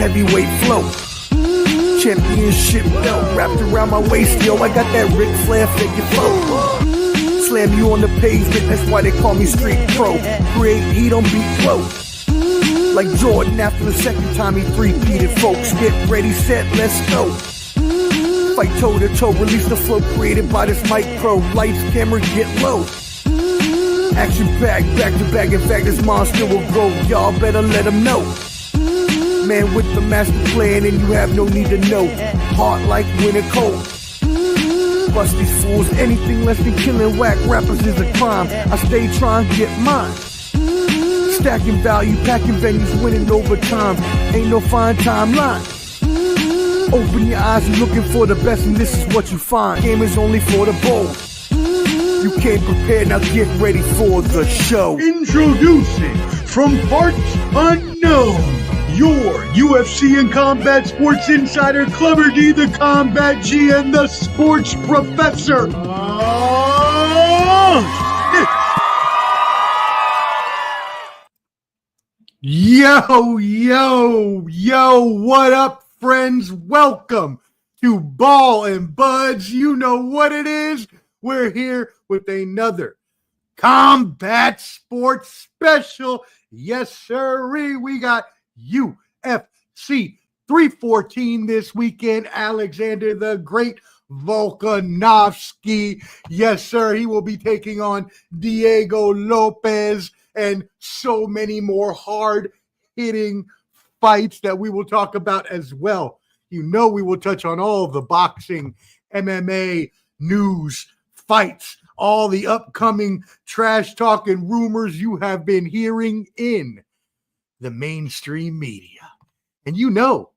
heavyweight flow. Championship belt wrapped around my waist, yo. I got that Ric Flair figure flow. Slam you on the pavement, that's why they call me Street Pro. Create heat on beat flow. Like Jordan after the second time he three-peated, folks. Get ready, set, let's go. Fight toe to toe, release the flow created by this micro. Lights, camera, get low. Action packed, back to back. In fact, this monster will go. Y'all better let him know. Man with the master plan, and you have no need to know. Hot like winter cold. Bust these fools, anything less than killing whack rappers is a crime. I stay trying to get mine. Stacking value, packing venues, winning over time. Ain't no fine timeline. Open your eyes, you're looking for the best, and this is what you find. Game is only for the bold. You came prepared, now get ready for the show. Introducing from parts unknown, your UFC and combat sports insider, Clubber D, the Combat G, and the Sports Professor. Yo, what up, friends? Welcome to Ball and Buds. You know what it is. We're here with another combat sports special. Yes, sirree. We got UFC 314 this weekend. Alexander the Great Volkanovski. Yes, sir. He will be taking on Diego Lopez and so many more hard-hitting fights that we will talk about as well. You know we will touch on all of the boxing, MMA, news, fights, all the upcoming trash talk and rumors you have been hearing in the mainstream media. And you know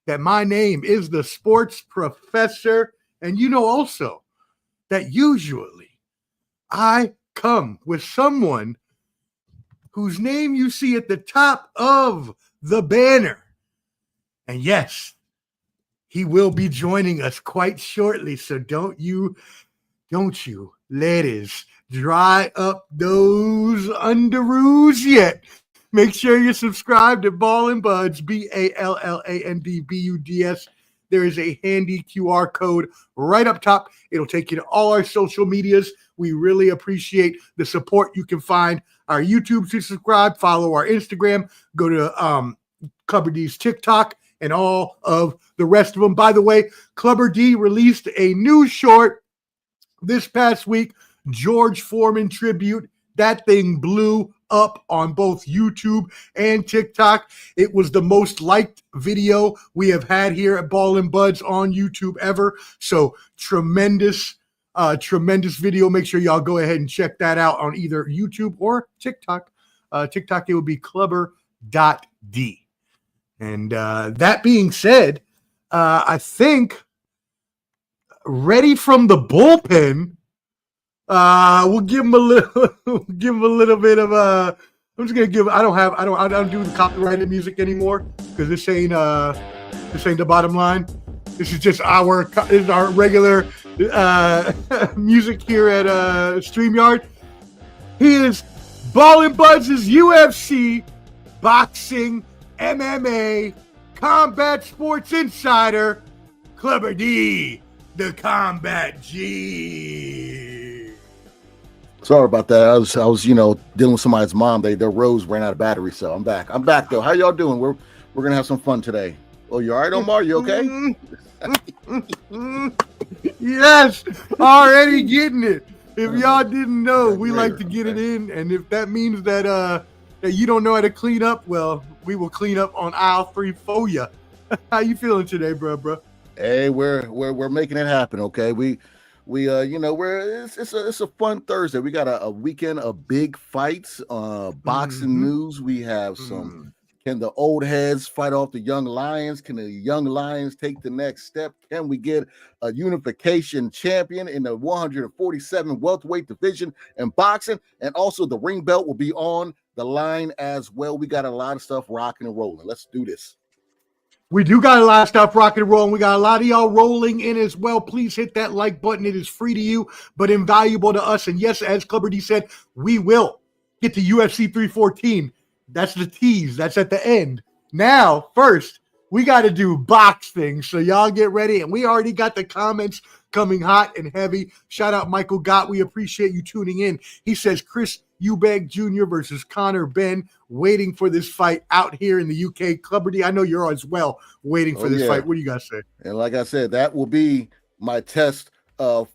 that my name is the Sports Professor, and you know also that usually I come with someone whose name you see at the top of the banner. And yes, he will be joining us quite shortly. So don't you, ladies, dry up those underoos yet. Make sure you're subscribed to Ball and Buds, BALLANDBUDS. There is a handy QR code right up top. It'll take you to all our social medias. We really appreciate the support. You can find our YouTube to subscribe, follow our Instagram, go to Clubber D's TikTok, and all of the rest of them. By the way, Clubber D released a new short this past week, George Foreman tribute. That thing blew up on both YouTube and TikTok. It was the most liked video we have had here at Ball and Buds on YouTube ever. So tremendous video. Make sure y'all go ahead and check that out on either YouTube or TikTok. TikTok, it would be clubber.d. And that being said, I think ready from the bullpen, we'll give him a little bit of I'm just gonna give. I don't do the copyrighted music anymore because this ain't the bottom line. This is just our regular music here at StreamYard. He is Ball and Buds' UFC, boxing, MMA, combat sports insider, Clubber D, the Combat G. Sorry about that. I was dealing with somebody's mom. Their Rose ran out of battery, so I'm back. I'm back though. How y'all doing? We're gonna have some fun today. Oh, you all right, Omar? You okay? Yes, already getting it. If y'all didn't know, we like to get it in, and if that means that you don't know how to clean up, well, we will clean up on aisle 3 for you. How you feeling today, bro? Hey, we're making it happen. Okay, it's a fun Thursday. We got a weekend of big fights, boxing news. We have some. Can the old heads fight off the young lions? Can the young lions take the next step? Can we get a unification champion in the 147 welterweight division in boxing? And also the ring belt will be on the line as well. We got a lot of stuff rocking and rolling. Let's do this. We do got a lot of stuff rocking and rolling. We got a lot of y'all rolling in as well. Please hit that like button. It is free to you, but invaluable to us. And yes, as Clubber D said, we will get to UFC 314. That's the tease. That's at the end. Now, first, we got to do box things. So y'all get ready. And we already got the comments coming hot and heavy. Shout out Michael Gott. We appreciate you tuning in. He says Chris Eubank Jr. versus Connor Ben, waiting for this fight out here in the UK. Clubberty, I know you're as well waiting for this fight. What do you guys say? And like I said, that will be my test of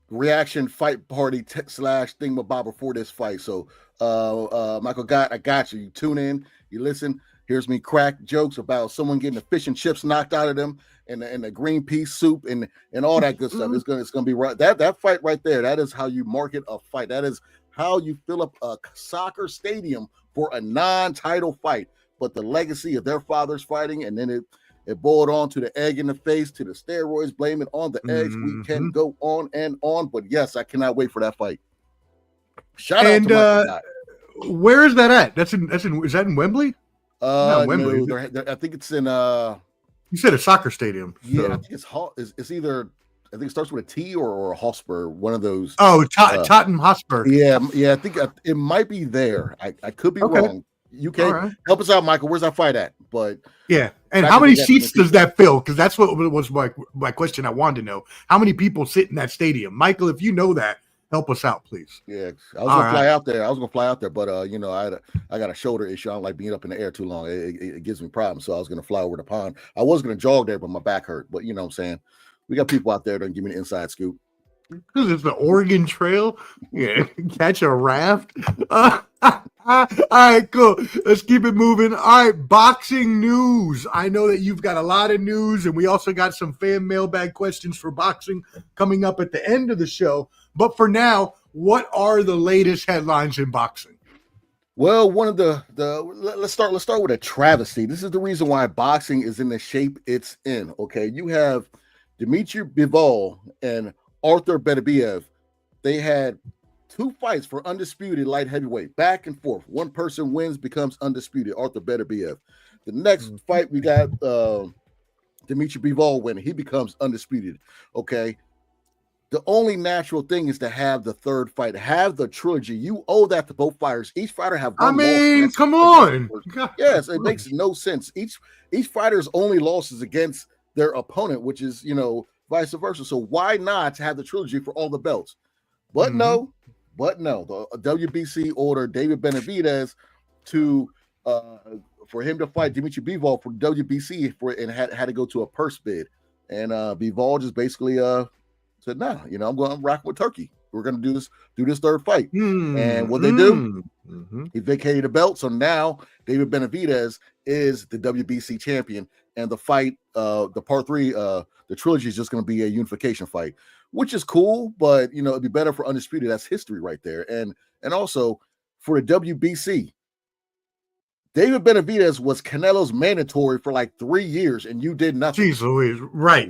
reaction fight party slash thingamabobber for this fight. So Michael Gott, I got you. You tune in, you listen. Here's me crack jokes about someone getting the fish and chips knocked out of them and the green pea soup and all that good stuff. It's gonna be right. That fight right there. That is how you market a fight. That is how you fill up a soccer stadium for a non-title fight. But the legacy of their fathers fighting, and then it boiled on to the egg in the face, to the steroids, blame it on the eggs. We can go on and on. But yes, I cannot wait for that fight. Shout out to Michael Gott. Where is that at? Is that in Wembley? Wembley. No, I think it's in you said a soccer stadium. So. Yeah, I think it's either, I think it starts with a T or a Hotspur, one of those. Oh, Tottenham Hotspur. Yeah, I think it might be there. I could be wrong. UK, help us out, Michael. Where's that fight at? But yeah, and how many seats does that fill? Because that's what was my question. I wanted to know how many people sit in that stadium. Michael, if you know that, help us out, please. Yeah, I was gonna fly out there. But I got a shoulder issue. I don't like being up in the air too long. It gives me problems. So I was gonna fly over the pond. I was gonna jog there, but my back hurt. But you know what I'm saying, we got people out there that can give me the inside scoop. Because it's the Oregon Trail. Yeah, catch a raft. All right, cool. Let's keep it moving. All right, boxing news. I know that you've got a lot of news, and we also got some fan mailbag questions for boxing coming up at the end of the show. But for now, what are the latest headlines in boxing? Well, one of let's start with a travesty. This is the reason why boxing is in the shape it's in. Okay, you have Dmitry Bivol and Arthur Beterbiev. They had 2 fights for undisputed light heavyweight, back and forth. One person wins, becomes undisputed, Arthur Beterbiev. The next fight, we got Dmitry Bivol winning. He becomes undisputed. Okay. The only natural thing is to have the third fight, have the trilogy. You owe that to both fighters. Each fighter have one loss. Come on. Yes, it makes no sense. Each fighter's only losses against their opponent, which is, vice versa. So why not have the trilogy for all the belts? But no, the WBC ordered David Benavidez for him to fight Dmitry Bivol for WBC and had to go to a purse bid. And Bivol just basically said, "Nah, I'm rocking with Turkey. We're gonna do this third fight." And what they do, he vacated the belt. So now David Benavidez is the WBC champion, and the fight, the part 3, the trilogy is just gonna be a unification fight, which is cool, but it'd be better for undisputed. That's history right there. And also for the WBC, David Benavidez was Canelo's mandatory for like 3 years, and you did nothing. Jeez Louise, right?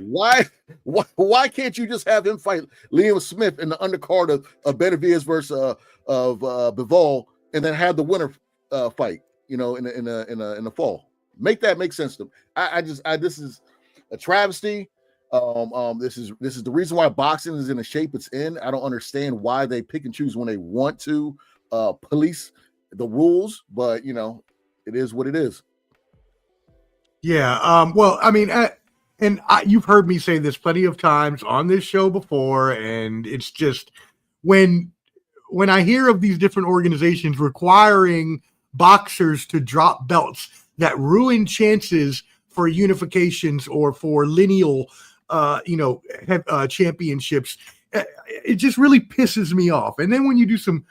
Why can't you just have him fight Liam Smith in the undercard of Benavidez versus of Bivol, and then have the winner fight, in the fall? Make that make sense to me. This is a travesty. This is the reason why boxing is in the shape it's in. I don't understand why they pick and choose when they want to police the rules, but it is what it is. Yeah. Well, I mean, you've heard me say this plenty of times on this show before, and it's just when I hear of these different organizations requiring boxers to drop belts that ruin chances for unifications or for lineal championships, it just really pisses me off. And then when you do some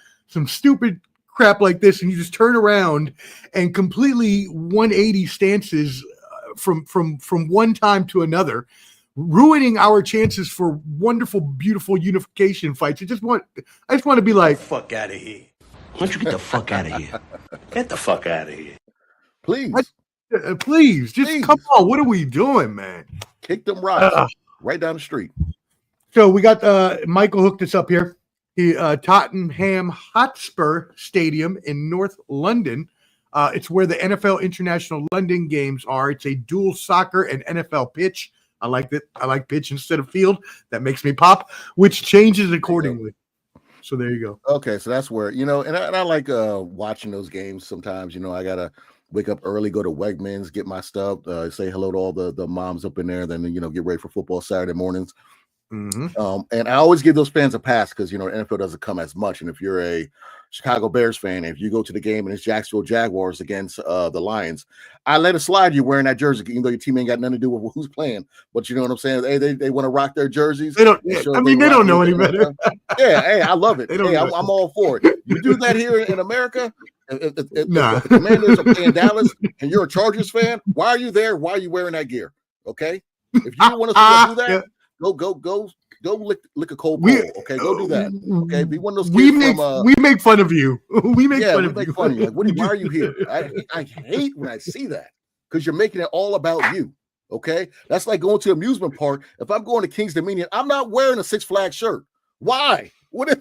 stupid crap like this and you just turn around and completely 180 stances from one time to another, ruining our chances for wonderful, beautiful unification fights. I just want to be like, fuck out of here. Why don't you get the fuck out of here? Get the fuck out of here. Please, come on. What are we doing, man? Kick them rocks right down the street. So we got Michael hooked us up here. Tottenham Hotspur Stadium in North London. It's where the NFL International London Games are. It's a dual soccer and NFL pitch. I like that. I like pitch instead of field. That makes me pop, which changes accordingly. So there you go. Okay, so that's where and I like watching those games sometimes. I gotta wake up early, go to Wegmans, get my stuff, say hello to all the moms up in there, then get ready for football Saturday mornings. And I always give those fans a pass because NFL doesn't come as much. And if you're a Chicago Bears fan, if you go to the game and it's Jacksonville Jaguars against the Lions, I let it slide you wearing that jersey, even though your team ain't got nothing to do with who's playing. But you know what I'm saying? Hey, they want to rock their jerseys. They don't. They don't know any better. Yeah, hey, I love it. Hey, I'm all for it. You do that here in America. If the Commanders are playing Dallas and you're a Chargers fan, why are you there? Why are you wearing that gear? Okay, if you want to do that. Yeah. Go lick a cold bowl. Okay, go do that. Okay, be one of those kids we make fun of you. We make fun of you. Like, why are you here? I hate when I see that because you're making it all about you. Okay, that's like going to an amusement park. If I'm going to King's Dominion, I'm not wearing a Six Flags shirt. Why? What?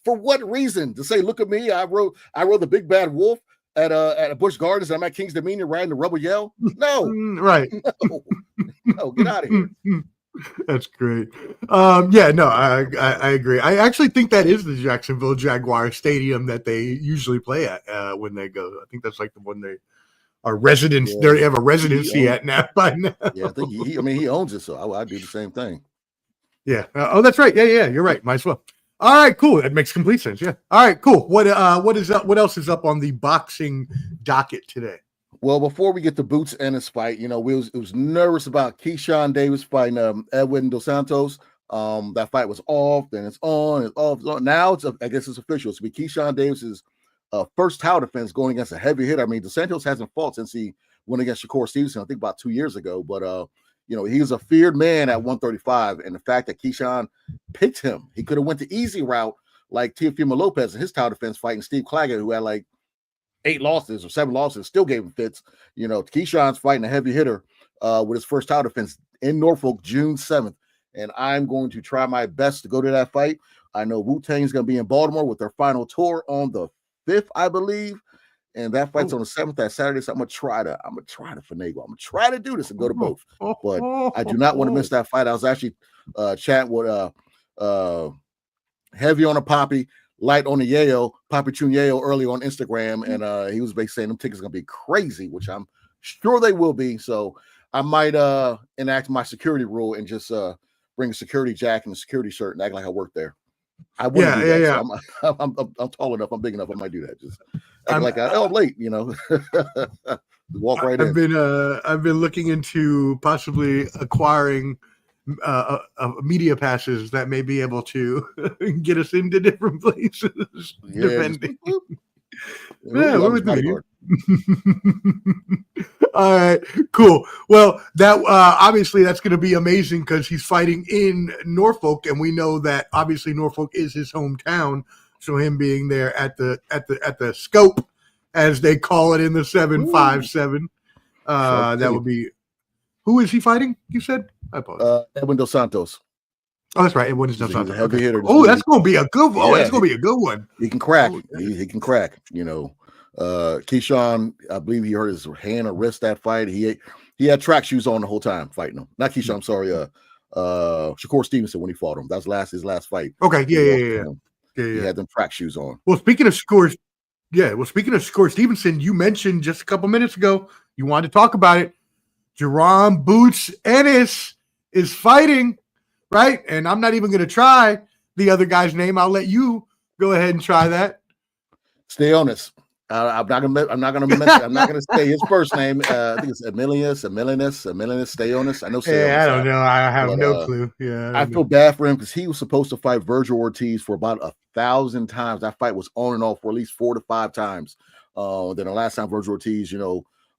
For what reason? To say, look at me. I rode the Big Bad Wolf at Busch Gardens. I'm at King's Dominion riding the Rebel Yell. No, right? No, get out of here. That's great. I agree. I actually think that is the Jacksonville Jaguar Stadium that they usually play at when they go. I think that's like the one they are residents. Yeah. They have a residency at now by now. Yeah, I think he owns it, so I do the same thing. Yeah. That's right. Yeah. You're right. Might as well. All right. Cool. That makes complete sense. Yeah. All right. Cool. What is up? What else is up on the boxing docket today? Well, before we get to Bout's Ennis fight, we was nervous about Keyshawn Davis fighting Edwin Dos Santos. That fight was off, then it's on, it's off, it's on. Now I guess it's official. It's be Keyshawn Davis's first title defense going against a heavy hitter. I mean, Dos Santos hasn't fought since he went against Shakur Stevenson, I think about 2 years ago. But he was a feared man at 135, and the fact that Keyshawn picked him, he could have went the easy route like Teofimo Lopez in his title defense fighting Steve Claggett, who had like 8 losses or 7 losses, still gave him fits. Keyshawn's fighting a heavy hitter with his first title defense in Norfolk, June 7th. And I'm going to try my best to go to that fight. I know Wu-Tang's going to be in Baltimore with their final tour on the 5th, I believe. And that fight's on the 7th, that Saturday. So I'm going to try to finagle. I'm going to try to do this and go to both. But I do not want to miss that fight. I was actually chatting with Heavy on a Poppy, light on the Yayo, Papi Chunyayo early on Instagram, and he was basically saying them tickets are gonna be crazy, which I'm sure they will be. So I might enact my security rule and just bring a security jacket and a security shirt and act like I work there. I wouldn't do that. Yeah. So I'm tall enough, I'm big enough, I might do that. Just act like I'm late, walk right in. I've been looking into possibly acquiring media passes that may be able to get us into different places. Yeah, depending. What would that All right, cool. Well, that obviously that's going to be amazing because he's fighting in Norfolk, and we know that obviously Norfolk is his hometown. So him being there at the scope, as they call it in the 757, that would be. Who is he fighting? You said. I apologize. Edwin Dos Santos. Oh, that's right. Edwin Dos Santos. Heavy hitter. Oh, that's going to be a good one. Oh, that's going to be a good one. He can crack. He can crack. Keyshawn, I believe he hurt his hand or wrist that fight. He had track shoes on the whole time fighting him. Not Keyshawn. I'm sorry. Shakur Stevenson when he fought him. That was his last fight. Okay. Yeah. He had them track shoes on. Well, speaking of Shakur Stevenson, you mentioned just a couple minutes ago you wanted to talk about it. Jaron Boots Ennis is fighting, right? And I'm not even going to try the other guy's name. I'll let you go ahead and try that. Stanionis. I'm not gonna say his first name. I think it's Emilius, Stanionis. I know. I don't know. I have no clue. Yeah, I feel bad for him because he was supposed to fight Virgil Ortiz for about 1,000 times. That fight was on and off for at least 4 to 5 times. Then the last time Virgil Ortiz,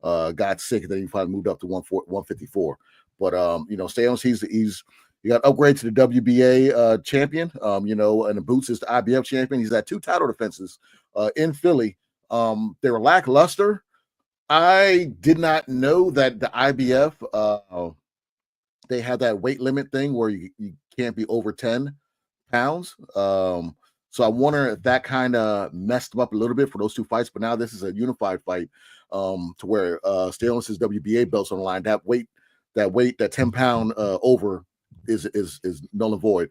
got sick, and then he finally moved up to 154. But Stanionis, he got upgraded to the WBA champion. And the Boots is the IBF champion. He's had 2 title defenses in Philly. They were lackluster. I did not know that the IBF they had that weight limit thing where you can't be over 10 pounds. So I wonder if that kind of messed them up a little bit for those 2 fights. But now this is a unified fight to where Stanionis' WBA belt's on the line. That 10-pound over is null and void.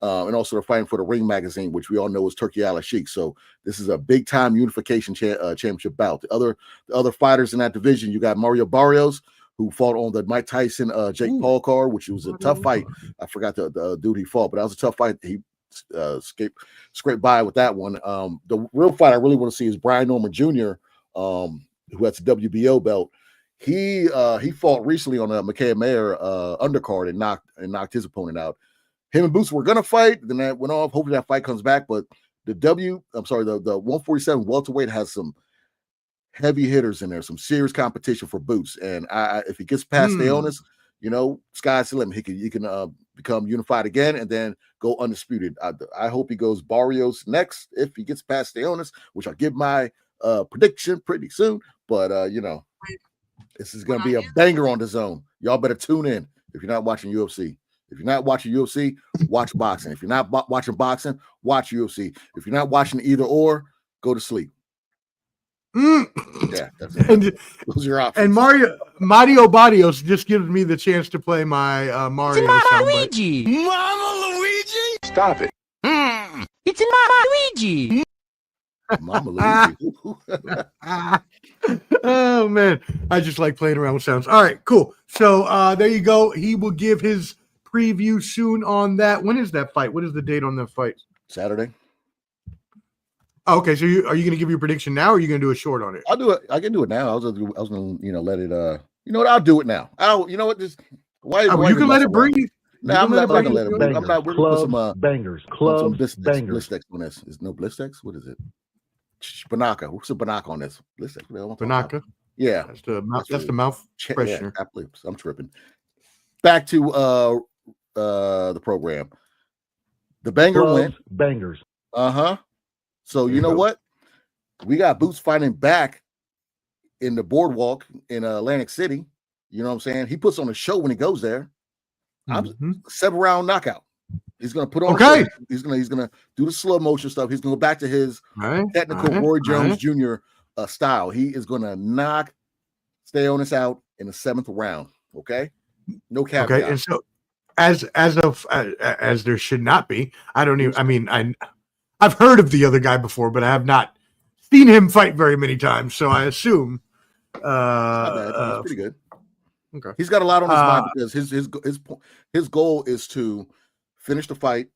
And also they're fighting for the Ring magazine, which we all know is Turkey Al Sheikh. So this is a big time unification championship bout. The other fighters in that division, you got Mario Barrios, who fought on the Mike Tyson Jake Paul card, which was a tough fight. I forgot the dude he fought, but that was a tough fight. He scraped by with that one. The real fight I really want to see is Brian Norman Jr., who has the WBO belt. He fought recently on a Mikael Mayer undercard and knocked his opponent out. Him and Boots were gonna fight, then that went off. Hopefully that fight comes back. But the 147 welterweight has some heavy hitters in there, some serious competition for Boots. And if he gets past Stanionis, sky's the limit. He can become unified again and then go undisputed. I hope he goes Barrios next if he gets past Stanionis, which I'll give my prediction pretty soon. But this is gonna be a banger on the zone. Y'all better tune in if you're not watching UFC. If you're not watching UFC, watch boxing. If you're not watching boxing, watch UFC. If you're not watching either or, go to sleep. Yeah, that's it. Those are your options. And Mario Barrios just gives me the chance to play my Mario Mama Luigi. Mama Luigi? Stop it. It's Mama Luigi. Mama Luigi. Oh man, I just like playing around with sounds. All right, cool. So there you go. He will give his preview soon on that. When is that fight? What is the date on that fight? Saturday. Oh, okay, so are you going to give your prediction now, or are you going to do a short on it? I'll do it. I can do it now. I was going to, let it. You know what? I'll do it now. You know what? Just why? You can let it breathe. No, I'm not going to let it breathe. I'm not. We're going to put some bangers. Some Blistex on this. Is no Blistex? What is it? Banaka. What's the Banaka on this? Blistex. Banaka. Yeah, that's the mouth freshener. Yeah, I'm tripping. Back to the program. The banger went. Bangers. So you know what? We got Boots fighting back in the boardwalk in Atlantic City. You know what I'm saying? He puts on a show when he goes there. 7-round knockout. He's gonna put on. Okay. He's gonna do the slow motion stuff. He's gonna go back to his technical Roy Jones Jr. Style. He is gonna knock Stanionis out in the 7th round. Okay. No caveat. Okay, and so as there should not be. I don't even. I mean, I've heard of the other guy before, but I have not seen him fight very many times. So I assume. He's pretty good. Okay. He's got a lot on his mind because his goal is to finish the fight,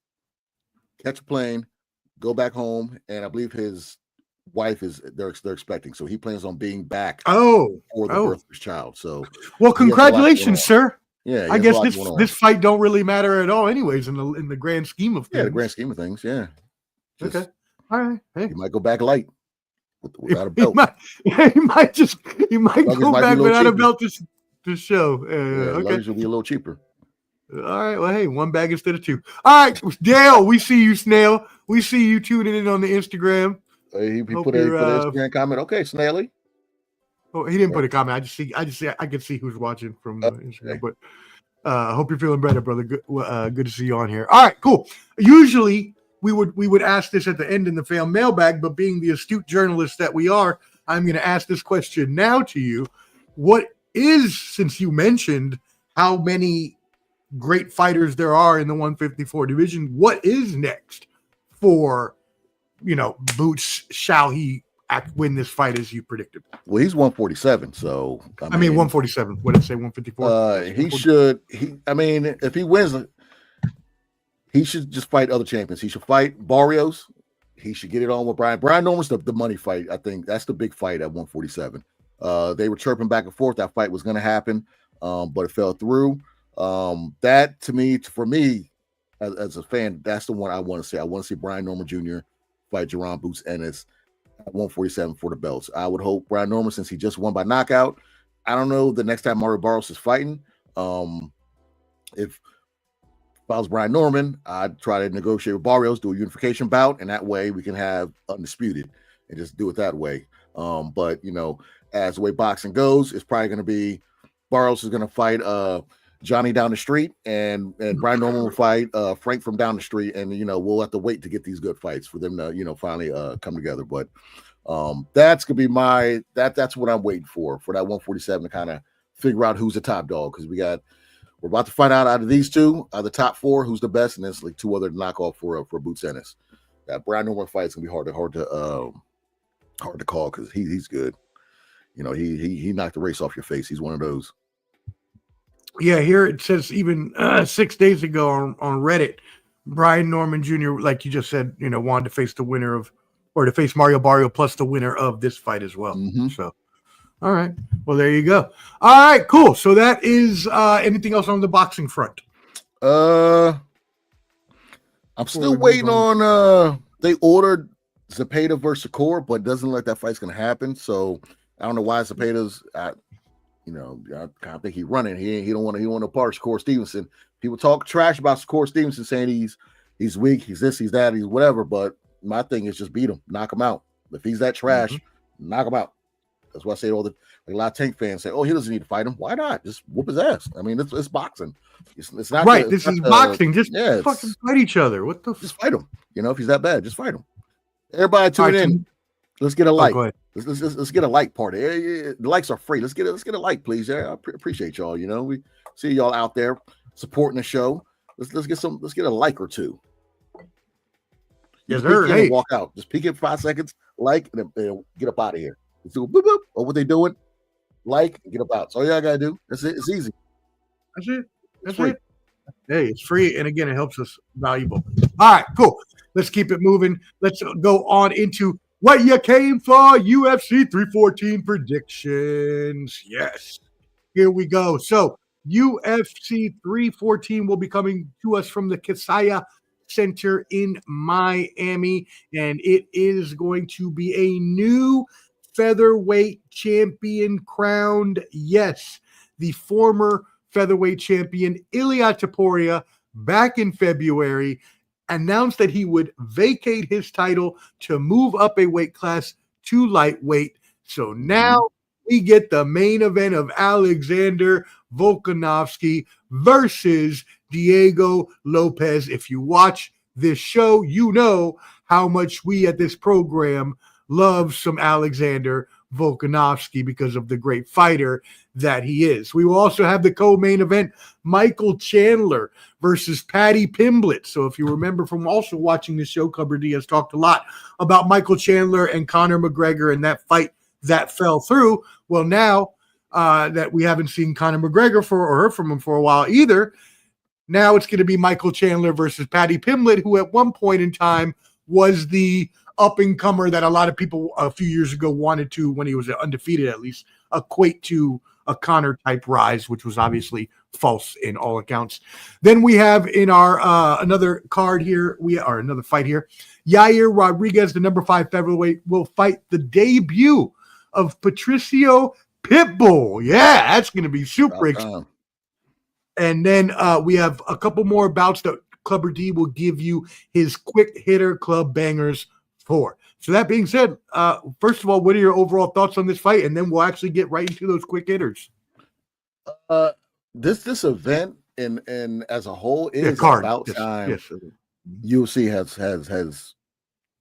catch a plane, go back home, and I believe his wife they're expecting. So he plans on being back for the birth of his child. So congratulations, sir. Yeah, I guess this fight don't really matter at all, anyways, in the grand scheme of things. Yeah, the grand scheme of things. Yeah. Okay. All right. Hey. He might go back light without a belt. He might go back without a belt to show. Luggage will be a little cheaper. All right. Well, hey, one bag instead of two. All right, Dale. We see you, Snail. We see you tuning in on the Instagram. He put an Instagram comment. Okay, Snaily. Oh, he didn't put a comment. I can see who's watching from the Instagram. But I hope you're feeling better, brother. Good to see you on here. All right, cool. Usually we would ask this at the end in the fan mailbag, but being the astute journalist that we are, I'm going to ask this question now to you. What is, since you mentioned how many great fighters there are in the 154 division, what is next for, Boots? Shall he win this fight as you predicted? Well, he's 147, so I mean 147. What did I say? 154. He should. If he wins, he should just fight other champions. He should fight Barrios. He should get it on with Brian. Brian Norman's the money fight. I think that's the big fight at 147. They were chirping back and forth. That fight was going to happen, but it fell through. That for me, as a fan, that's the one I want to see. I want to see Brian Norman Jr. fight Jaron Boots Ennis at 147 for the belts. I would hope Brian Norman, since he just won by knockout. I don't know the next time Mario Barrios is fighting. If I was Brian Norman, I'd try to negotiate with Barrios, do a unification bout, and that way we can have undisputed and just do it that way. But as the way boxing goes, it's probably going to be Barrios is going to fight Johnny down the street, and Brian Norman will fight Frank from down the street, and we'll have to wait to get these good fights for them to finally come together. But that's gonna be that's what I'm waiting for that 147 to kind of figure out who's the top dog, because we got we're about to find out of these two, the top 4, who's the best, and there's like 2 other knockoff for Bout Ennis. That Brian Norman fight is gonna be hard to call because he's good. You know, he knocked the race off your face. He's one of those. Yeah, here it says even 6 days ago on Reddit, Brian Norman Jr., like you just said, you know, wanted to face the winner of, or to face Mario Barrio plus the winner of this fight as well. Mm-hmm. So, all right. Well, there you go. All right, cool. So that is anything else on the boxing front? I'm still waiting on they ordered Zepeda versus Shakur, but it doesn't look like that fight's gonna happen. So I don't know why Zepeda's I think he's running. He don't want to part of Shakur Stevenson. People talk trash about Shakur Stevenson, saying he's weak, he's this, he's that, he's whatever. But my thing is just beat him, knock him out. If he's that trash, knock him out. That's why I say a lot of Tank fans say, "Oh, he doesn't need to fight him. Why not? Just whoop his ass." I mean, it's boxing. It's not right. This is boxing. Just fucking fight each other. What the? Just fight him. You know, if he's that bad, just fight him. Everybody tune in. Let's get a like. Go ahead. Let's get a like party. The likes are free. Let's get a like, please. Yeah, I appreciate y'all. You know, we see y'all out there supporting the show. Let's get a like or two. Yes, sir. Hey, walk out. Just peek it 5 seconds, like, and then get up out of here. Let's do boop boop. Or what they doing? Like, and get up out. That's all y'all gotta do. That's it. It's easy. That's it. That's it. Hey, it's free, and again, it helps us valuable. All right, cool. Let's keep it moving. Let's go on into what you came for, UFC 314 predictions. Yes, here we go. So UFC 314 will be coming to us from the Kaseya Center in Miami, and it is going to be a new featherweight champion crowned. Yes, the former featherweight champion Ilia Topuria back in February announced that he would vacate his title to move up a weight class to lightweight. So now we get the main event of Alexander Volkanovski versus Diego Lopez. If you watch this show, you know how much we at this program love some Alexander Volkanovski because of the great fighter that he is. We will also have the co-main event, Michael Chandler versus Paddy Pimblett. So if you remember from also watching the show, Clubber D has talked a lot about Michael Chandler and Conor McGregor and that fight that fell through. Well, now that we haven't seen Conor McGregor or heard from him for a while either, now it's going to be Michael Chandler versus Paddy Pimblett, who at one point in time was the up-and-comer that a lot of people a few years ago wanted to, when he was undefeated at least, equate to a Conor-type rise, which was obviously false in all accounts. Then we have in our another card here, another fight here, Yair Rodriguez, the number 5 featherweight, will fight the debut of Patricio Pitbull. Yeah, that's going to be super exciting. And then we have a couple more bouts that Clubber D will give you his quick hitter club bangers for. So that being said, first of all, what are your overall thoughts on this fight? And then we'll actually get right into those quick hitters. This event and as a whole is about time. Yes. UFC has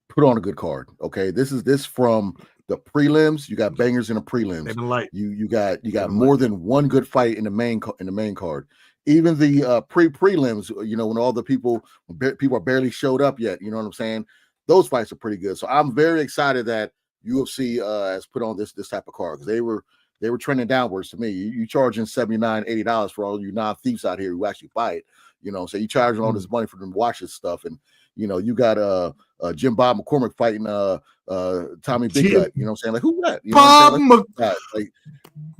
put on a good card. Okay, this from the prelims. You got bangers in the prelims. You got more than one good fight in the main card. Even the prelims, you know, when all the people are barely showed up yet. You know what I'm saying? Those fights are pretty good. So I'm very excited that UFC has put on this type of card, because they were trending downwards to me. You charging $79, $80 for all you non-thieves out here who actually buy it. You know, so you charging all this money for them to watch this stuff. And, you know, you got Jim Bob McCormick fighting Tommy Big Gut. You know what I'm saying? Like, who that? You know what I'm saying?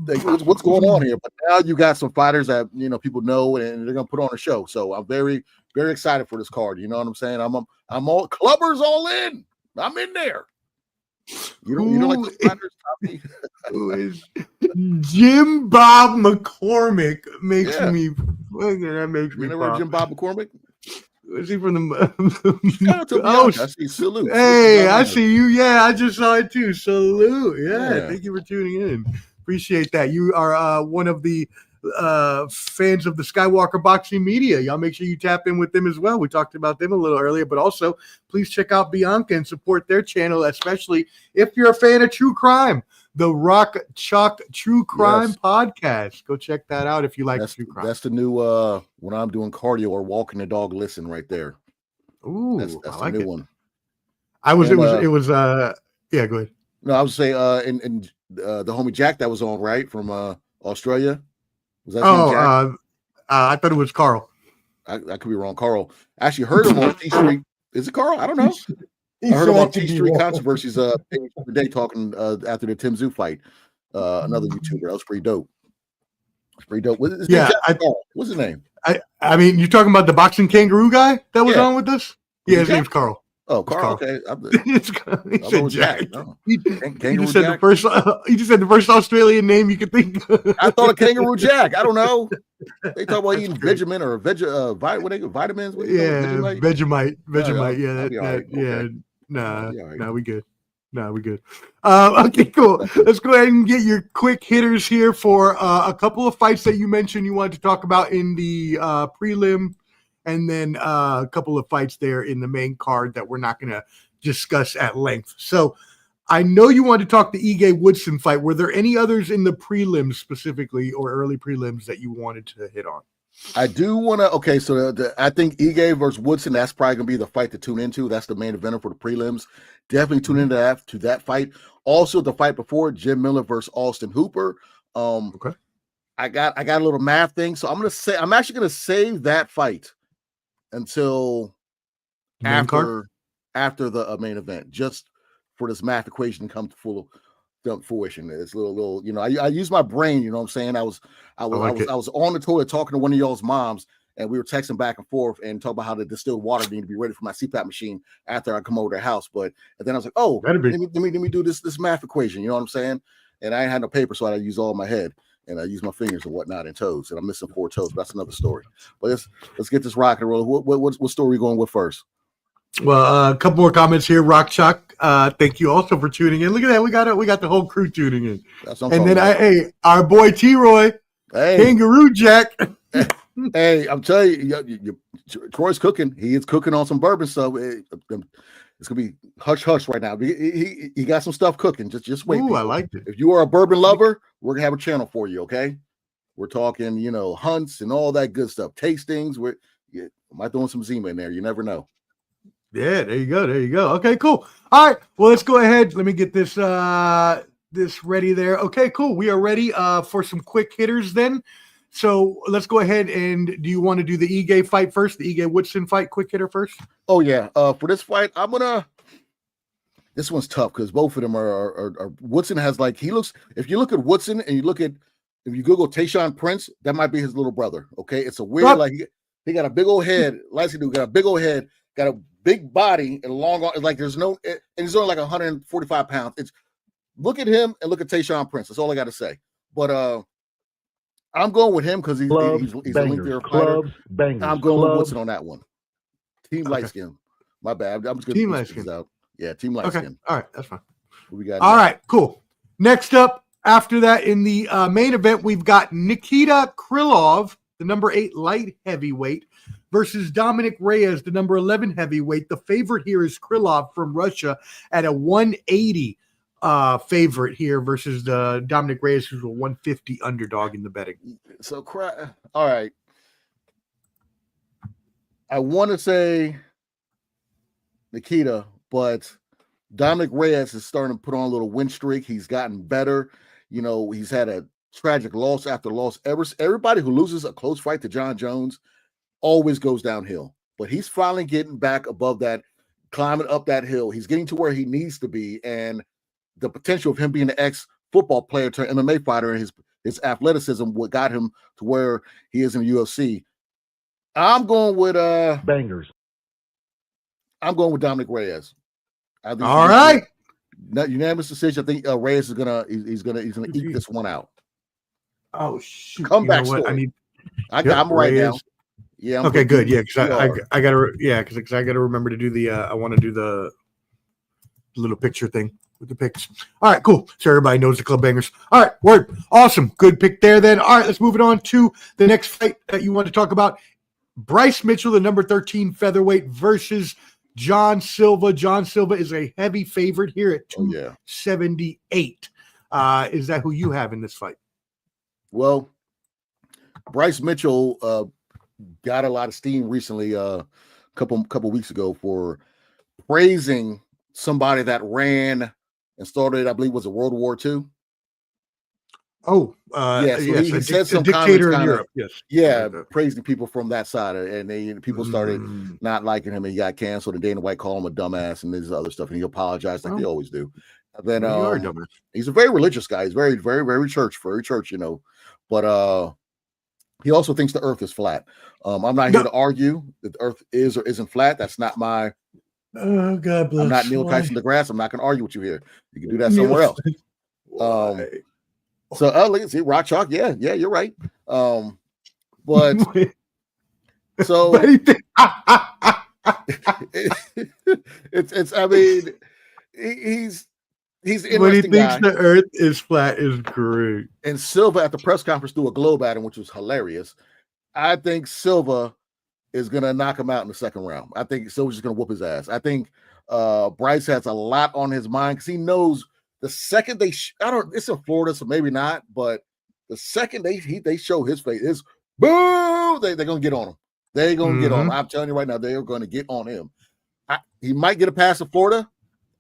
Like, what's going on here? But now you got some fighters that, you know, people know, and they're gonna put on a show. So I'm very, very excited for this card. You know what I'm saying? I'm all Clubber's all in. I'm in there. You know like the fighters, Tommy? Who is Jim Bob McCormick? Makes me that makes me. You never heard Jim Bob McCormick? Is he from the? I see. Salute. Hey, I see you. Yeah, I just saw it too. Salute. Yeah, thank you for tuning in. Appreciate that. You are one of the fans of the Skywalker Boxing Media. Y'all make sure you tap in with them as well. We talked about them a little earlier, but also please check out Bianca and support their channel, especially if you're a fan of true crime. the Rock Chalk True Crime podcast. Go check that out if you like true crime. That's the new when I'm doing cardio or walking the dog, listen right there. Ooh, that's I the like new it. one. It was yeah, go ahead. No, I would say and the homie Jack that was on, right, from Australia. Was that Jack? I thought it was Carl. I could be wrong. Carl. I actually heard him on T Street. Is it Carl? I don't know. I heard him on T Street Controversies today talking after the Tim Zoo fight. Another YouTuber. That was pretty dope. What's his name? I mean, you're talking about the boxing kangaroo guy that was on with us? Yeah, his name's Carl. Oh, Carl. Okay. He said Jack. No. He just said the first. He just said the first Australian name you could think of. I thought of Kangaroo Jack. I don't know. They talk about eating Vegemin or vitamins. Vegemite. Nah, we good. We good. Okay, cool. Let's go ahead and get your quick hitters here for a couple of fights that you mentioned you wanted to talk about in the prelim, and then a couple of fights there in the main card that we're not going to discuss at length. So I know you wanted to talk the Ige Woodson fight. Were there any others in the prelims specifically or early prelims that you wanted to hit on? I do want to. Okay, so I think Ige versus Woodson, that's probably going to be the fight to tune into. That's the main eventer for the prelims. Definitely tune into that fight. Also, the fight before, Jim Miller versus Austin Hooper. Okay. I got a little math thing, so I'm actually going to save that fight until after the main event, just for this math equation to come to fruition. It's a little, I use my brain, you know what I'm saying? I was on the toilet talking to one of y'all's moms, and we were texting back and forth and talking about how the distilled water needed to be ready for my CPAP machine after I come over their house. But then I was like, oh, let me do this math equation, you know what I'm saying? And I ain't had no paper, so I had to use all my head, and I use my fingers and whatnot and toes, and I'm missing 4 toes, but that's another story. But let's get this rock and roll. What story are we going with first? Well, a couple more comments here. Rock Chuck, thank you also for tuning in. Look at that, we got the whole crew tuning in. And then our boy T-Roy, Kangaroo Jack. Hey, I'm telling you, Troy's cooking. He is cooking on some bourbon stuff. It's gonna be hush hush right now. He got some stuff cooking. Just wait. Ooh, I liked it. If you are a bourbon lover, we're gonna have a channel for you. Okay, we're talking, hunts and all that good stuff, tastings. I might throw some Zima in there. You never know. Yeah, there you go. Okay, cool. All right, well, let's go ahead. Let me get this ready there. Okay, cool. We are ready for some quick hitters then. So let's go ahead. And do you want to do the Ige fight first, the Ige Woodson fight, quick hitter first? Oh yeah. For this fight, this one's tough because both of them are Woodson has if you look at Woodson and if you Google Tayshaun Prince, that might be his little brother. Okay, it's a weird he got a big old head. Dude got a big old head, got a big body and long arms. Like there's no, and he's only like 145 pounds. Look at him and look at Tayshaun Prince. That's all I got to say. But I'm going with him because he's a lengthier fighter. I'm going with Woodson on that one. Team light skin. My bad. I'm just going to light skin out. Yeah, team light skin. All right, that's fine. What we got? All right, cool. Next up, after that, in the main event, we've got Nikita Krylov, the number 8 light heavyweight, versus Dominic Reyes, the number 11 heavyweight. The favorite here is Krylov from Russia at a 180 favorite here versus the Dominic Reyes, who's a 150 underdog in the betting. So, all right. I want to say Nikita, but Dominic Reyes is starting to put on a little win streak. He's gotten better. He's had a tragic loss after loss. Everybody who loses a close fight to John Jones always goes downhill, but he's finally getting back above that, climbing up that hill. He's getting to where he needs to be, and the potential of him being an ex-football player to an MMA fighter and his athleticism, what got him to where he is in the UFC. I'm going with bangers. I'm going with Dominic Reyes. All right, unanimous decision. I think Reyes is gonna eat this one out. Oh shoot! Comeback story. I'm right now. Yeah. Okay, good. Yeah, because I gotta. Yeah, because I gotta remember to do the. I want to do the little picture thing with the picks. All right, cool. So everybody knows the club bangers. All right, word. Awesome. Good pick there. Then. All right, let's move it on to the next fight that you want to talk about. Bryce Mitchell, the number 13 featherweight, versus John Silva. John Silva is a heavy favorite here at 278. Is that who you have in this fight? Well, Bryce Mitchell got a lot of steam recently, couple weeks ago, for praising somebody that ran and started, I believe, was it World War II? Oh, yeah. So yes, he said some dictator comments, in Europe. Yes, yeah, praising people from that side, and people started Mm. not liking him, and he got canceled. And Dana White called him a dumbass and this other stuff, and he apologized like they always do. And then Well, you are a dumbass. he's a very religious guy. He's very, very, very church, you know. But he also thinks the Earth is flat. I'm not here to argue that the Earth is or isn't flat. That's not my. Oh, God bless. I'm not Neil Tyson deGrasse. I'm not going to argue with you here. You can do that somewhere else. So let's see, Rock Chalk. Yeah, you're right. But so it's. I mean, he's an when he interesting thinks guy. the Earth is flat is great. And Silva at the press conference threw a globe at him, which was hilarious. I think Silva is gonna knock him out in the second round. I think Silva's just gonna whoop his ass. I think Bryce has a lot on his mind because he knows the second it's in Florida, so maybe not, but the second they show his face, is boo, they're gonna get on him. They're gonna get on him. I'm telling you right now, they are gonna get on him. He might get a pass in Florida.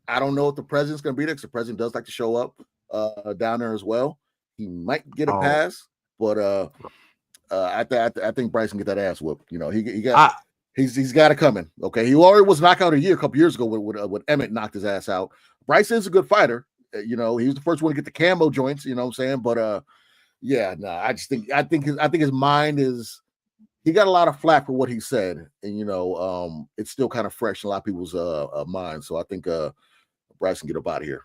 I don't know if the president's gonna be there because the president does like to show up down there as well. He might get a pass, but I think Bryce can get that ass whooped. You know, he's got it coming. Okay, he already was knocked out a couple years ago when Emmett knocked his ass out. Bryce is a good fighter. You know, he was the first one to get the camo joints. You know what I'm saying? But I think his mind is. He got a lot of flack for what he said, and you know, it's still kind of fresh in a lot of people's minds. So I think Bryce can get up out of here.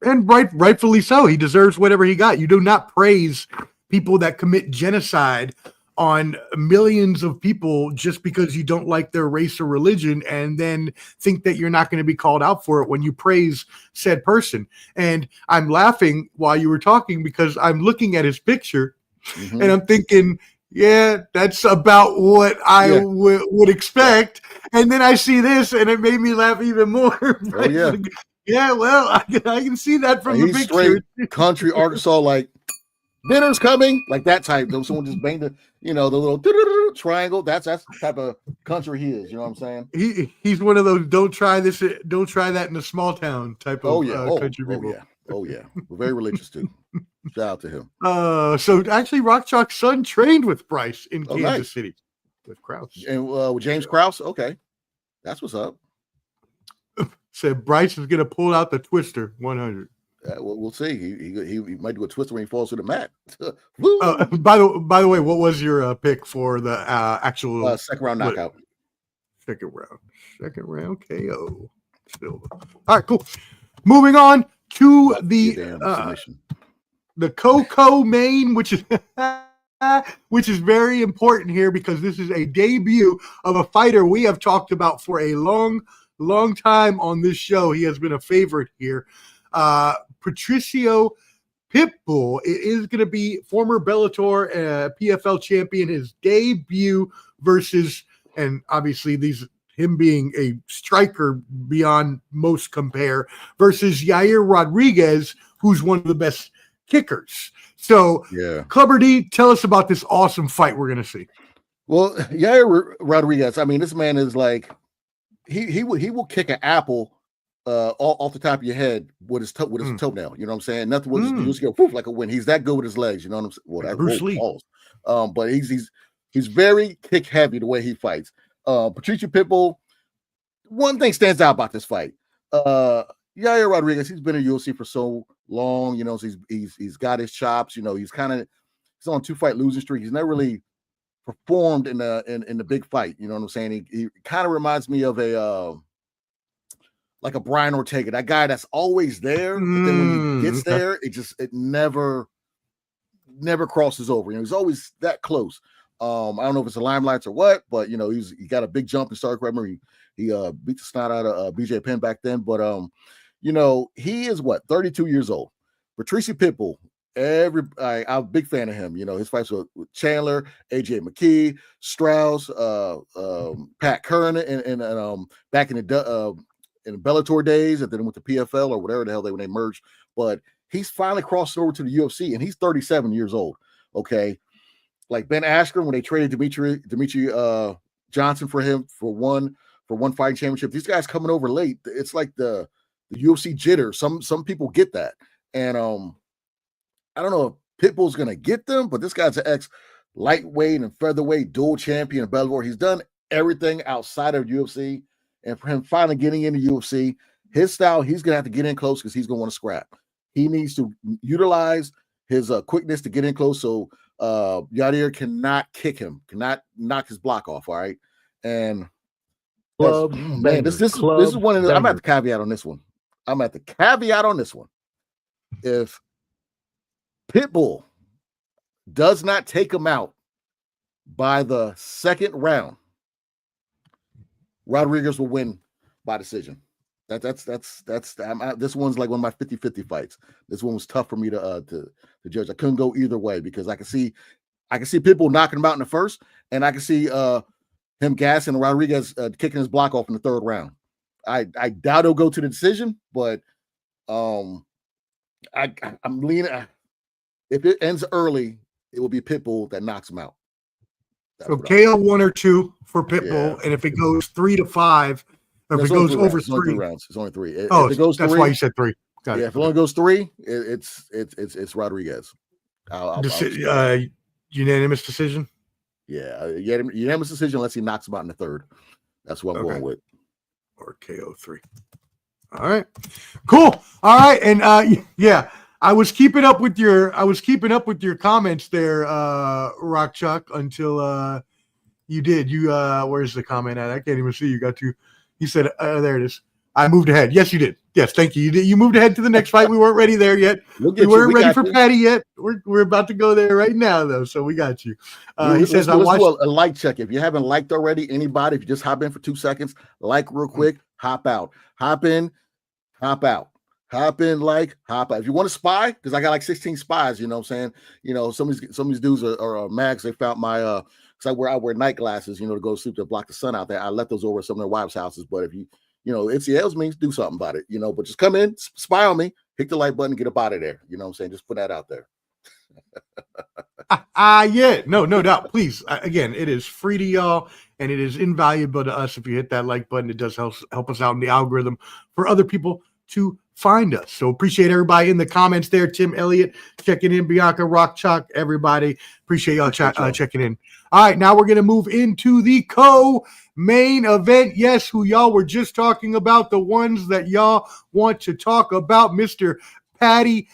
And rightfully so. He deserves whatever he got. You do not praise people that commit genocide on millions of people just because you don't like their race or religion, and then think that you're not going to be called out for it when you praise said person. And I'm laughing while you were talking because I'm looking at his picture and I'm thinking, yeah, that's about what I would expect. And then I see this and it made me laugh even more. Oh, yeah. Yeah, well, I can see that from the picture. Straight country Arkansas, like dinner's coming, like that type. Someone just banged the little triangle. That's the type of country he is. You know what I'm saying? He's one of those don't try that in a small town type of country people. Oh yeah. We're very religious too. Shout out to him. So actually, Rock Chalk's son trained with Bryce in Kansas City with Krause and with James Krause. Okay, that's what's up. Said Bryce is going to pull out the Twister 100. We'll see. He might do a twister when he falls to the mat. By the way, what was your pick for the actual second round knockout? Second round KO. Still. All right, cool. Moving on to the Coco main, which is very important here because this is a debut of a fighter we have talked about for a long time on this show. He has been a favorite here. Patricio Pitbull. It is going to be former Bellator PFL champion, his debut versus, and obviously him being a striker beyond most compare, versus Yair Rodriguez, who's one of the best kickers. So, Clubber D, tell us about this awesome fight we're going to see. Well, Yair Rodriguez, I mean, this man is like, he will kick an apple off the top of your head with his toenail. You know what I'm saying? Nothing will just go poof like a wind. He's that good with his legs. You know what I'm saying? Well, that's Bruce Lee. But he's very kick heavy the way he fights. Patricio Pitbull. One thing stands out about this fight. Yair Rodriguez. He's been in UFC for so long. You know, so he's got his chops. You know, he's on a 2-fight losing streak. He's never really performed in the big fight. You know what I'm saying? He kind of reminds me of like a Brian Ortega, that guy that's always there, but then when he gets there, it never crosses over. You know, he's always that close. I don't know if it's the limelights or what, but you know, he got a big jump and started. Remember, he beat the snot out of BJ Penn back then. But you know, he is 32 years old. Patricio Pitbull. I'm a big fan of him. You know, his fights with Chandler, AJ McKee, Strauss, Pat Curran, and back in the Bellator days, and then with the PFL or whatever the hell when they merged. But he's finally crossed over to the UFC, and he's 37 years old. Okay, like Ben Askren when they traded Dimitri Johnson for him for one fighting championship. These guys coming over late. It's like the UFC jitter. Some people get that, and I don't know if Pitbull's gonna get them, but this guy's an ex lightweight and featherweight dual champion of Bellator. He's done everything outside of UFC, and for him finally getting into UFC, his style, he's gonna have to get in close because he's gonna want to scrap. He needs to utilize his quickness to get in close, so Yair cannot kick him, cannot knock his block off. All right, and this is one of the, I'm at the caveat on this one. If Pitbull does not take him out by the second round, Rodriguez will win by decision. That's this one's like one of my 50-50 fights. This one was tough for me to judge. I couldn't go either way because I can see Pitbull knocking him out in the first, and I can see him gassing Rodriguez kicking his block off in the third round. I doubt he'll go to the decision, but I'm leaning. If it ends early, it will be Pitbull that knocks him out. So KO 1 or 2 for Pitbull, and if it goes 3 to 5, or if it goes over 3 rounds, it's only 3. If it goes that's 3, why you said 3. Got it. If it only goes 3, it's Rodriguez. Unanimous decision. Yeah, unanimous decision unless he knocks him out in the third. That's what I'm going with. Or KO 3. All right, cool. All right, and yeah. I was keeping up with your comments there, Rock Chuck, until you did. Where's the comment at? I can't even see. You said there it is. I moved ahead. Yes, you did. Yes, thank you. You moved ahead to the next fight. We weren't ready there yet. We weren't ready for Patty yet. We're about to go there right now, though. So we got you. He says, "I watched a like check. If you haven't liked already, anybody, if you just hop in for 2 seconds, like real quick, hop out, hop in, hop out." Hop in, hop out. If you want to spy, because I got like 16 spies, you know what I'm saying? You know, some of these dudes are mad because they found my because I wear night glasses, you know, to go to sleep to block the sun out there. I left those over at some of their wives' houses. But if you it's yells means do something about it, you know, but just come in, spy on me, hit the like button, get up out of there. You know what I'm saying? Just put that out there. Yeah, no doubt. Please, again, it is free to y'all, and it is invaluable to us if you hit that like button. It does help us out in the algorithm for other people to find us. So appreciate everybody in the comments there. Tim Elliott checking in, Bianca, Rock Chalk, everybody. Appreciate y'all checking in. All right, now we're going to move into the co-main event. Yes, who y'all were just talking about, the ones that y'all want to talk about, Mr. Paddy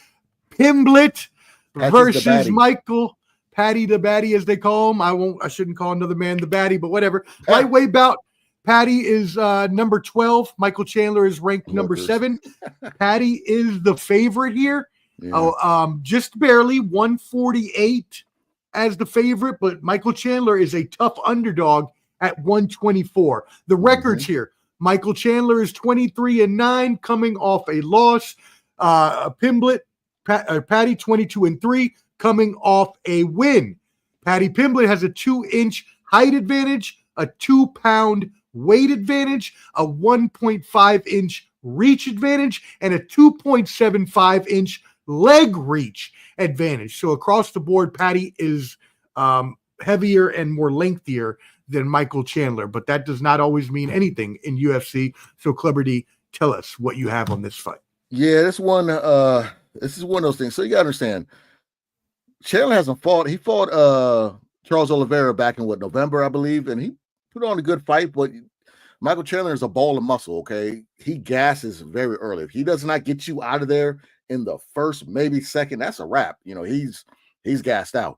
Pimblett versus Michael Paddy the Batty, as they call him. I shouldn't call another man the Batty, but whatever. Lightweight bout. Paddy is number 12. Michael Chandler is ranked number 7. Paddy is the favorite here. Yeah. Just barely 148 as the favorite, but Michael Chandler is a tough underdog at 124. The records here: Michael Chandler is 23-9, coming off a loss. Pimblett, Paddy 22-3, coming off a win. Paddy Pimblett has a 2-inch height advantage, a 2-pound weight advantage, a 1.5-inch reach advantage, and a 2.75-inch leg reach advantage. So across the board, Paddy is heavier and more lengthier than Michael Chandler, but that does not always mean anything in UFC. So Clever D, tell us what you have on this fight. Yeah, this is one of those things. So you gotta understand, Chandler hasn't fought. He fought Charles Oliveira back in November, I believe, and he put on a good fight, but Michael Chandler is a ball of muscle, okay? He gasses very early. If he does not get you out of there in the first, maybe second, that's a wrap. You know, he's gassed out.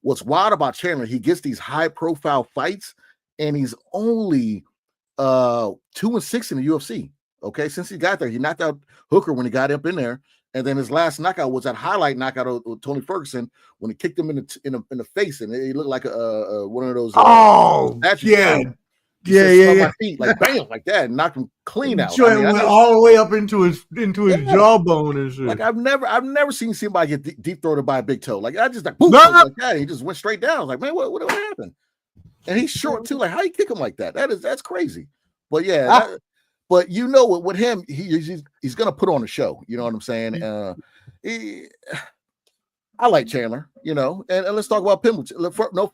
What's wild about Chandler, he gets these high-profile fights, and he's only 2-6 in the UFC, okay? Since he got there, he knocked out Hooker when he got up in there, and then his last knockout was that highlight knockout of Tony Ferguson when he kicked him in the face, and he looked like a one of those. Yeah. My feet, like bam, like that, and knocked him clean out. Went all the way up into his jawbone and shit. Like I've never seen somebody get deep throated by a big toe. Like I just like boom, like that. He just went straight down. I was like, man, what happened? And he's short too. Like how you kick him like that? That's crazy. But yeah, But you know what, with him, he's gonna put on a show. You know what I'm saying? I like Chandler, you know, and let's talk about Pimble.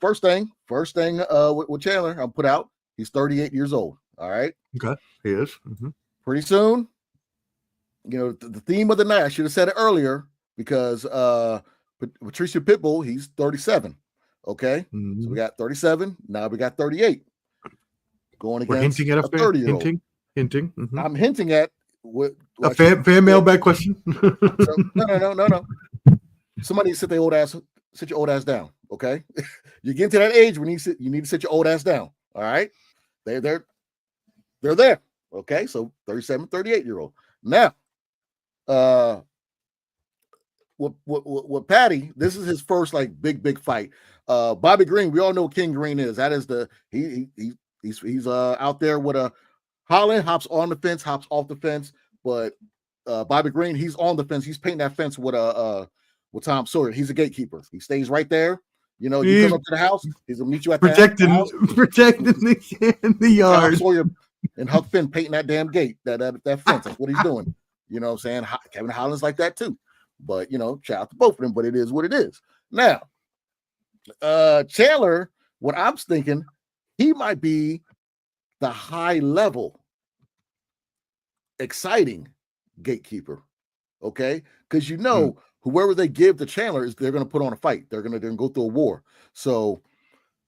First thing with Chandler, I'll put out. He's 38 years old. All right. Okay, he is. Mm-hmm. Pretty soon, you know, the theme of the night. I should have said it earlier because Patricia Pitbull, he's 37. Okay, so we got 37. Now we got 38. Going against. We're hinting at a 30-year-old. Hinting. Mm-hmm. I'm hinting at what a fan mailbag question. No. Somebody sit your old ass down. Okay, you get to that age when you need to sit your old ass down. All right, they're there. Okay, so 37, 38-year-old. Now, with Patty, this is his first like big fight. Bobby Green, we all know what King Green is. That is he's out there with a Holland, hops on the fence, hops off the fence, but Bobby Green, he's on the fence. He's painting that fence with Tom Sawyer. He's a gatekeeper. He stays right there. You know, you come up to the house, he's gonna meet you at the house. Protecting the yard. Tom Sawyer and Huck Finn painting that damn gate, that fence. That's what he's doing. You know what I'm saying? Kevin Holland's like that too. But you know, shout out to both of them, but it is what it is. Now, Chandler, what I'm thinking, he might be the high level, exciting gatekeeper. Okay, because you know, whoever they give to Chandler is they're going to put on a fight. They're going to go through a war. So,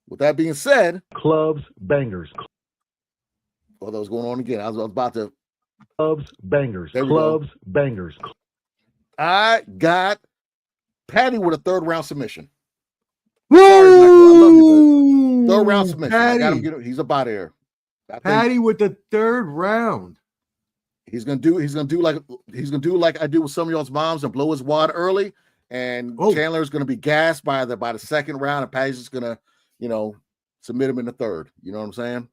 with that being said, Clubs, bangers. Oh, that was going on again. I was about to. Clubs, bangers. Clubs, bangers. I got Patty with a third round submission. Woo! Sorry, Michael, I love you, but third round submission. Patty. I got him. He's up out of here. Patty with the third round. He's gonna do like I do with some of y'all's moms and blow his wad early. And Chandler's gonna be gassed by the second round, and Patty's just gonna, you know, submit him in the third. You know what I'm saying?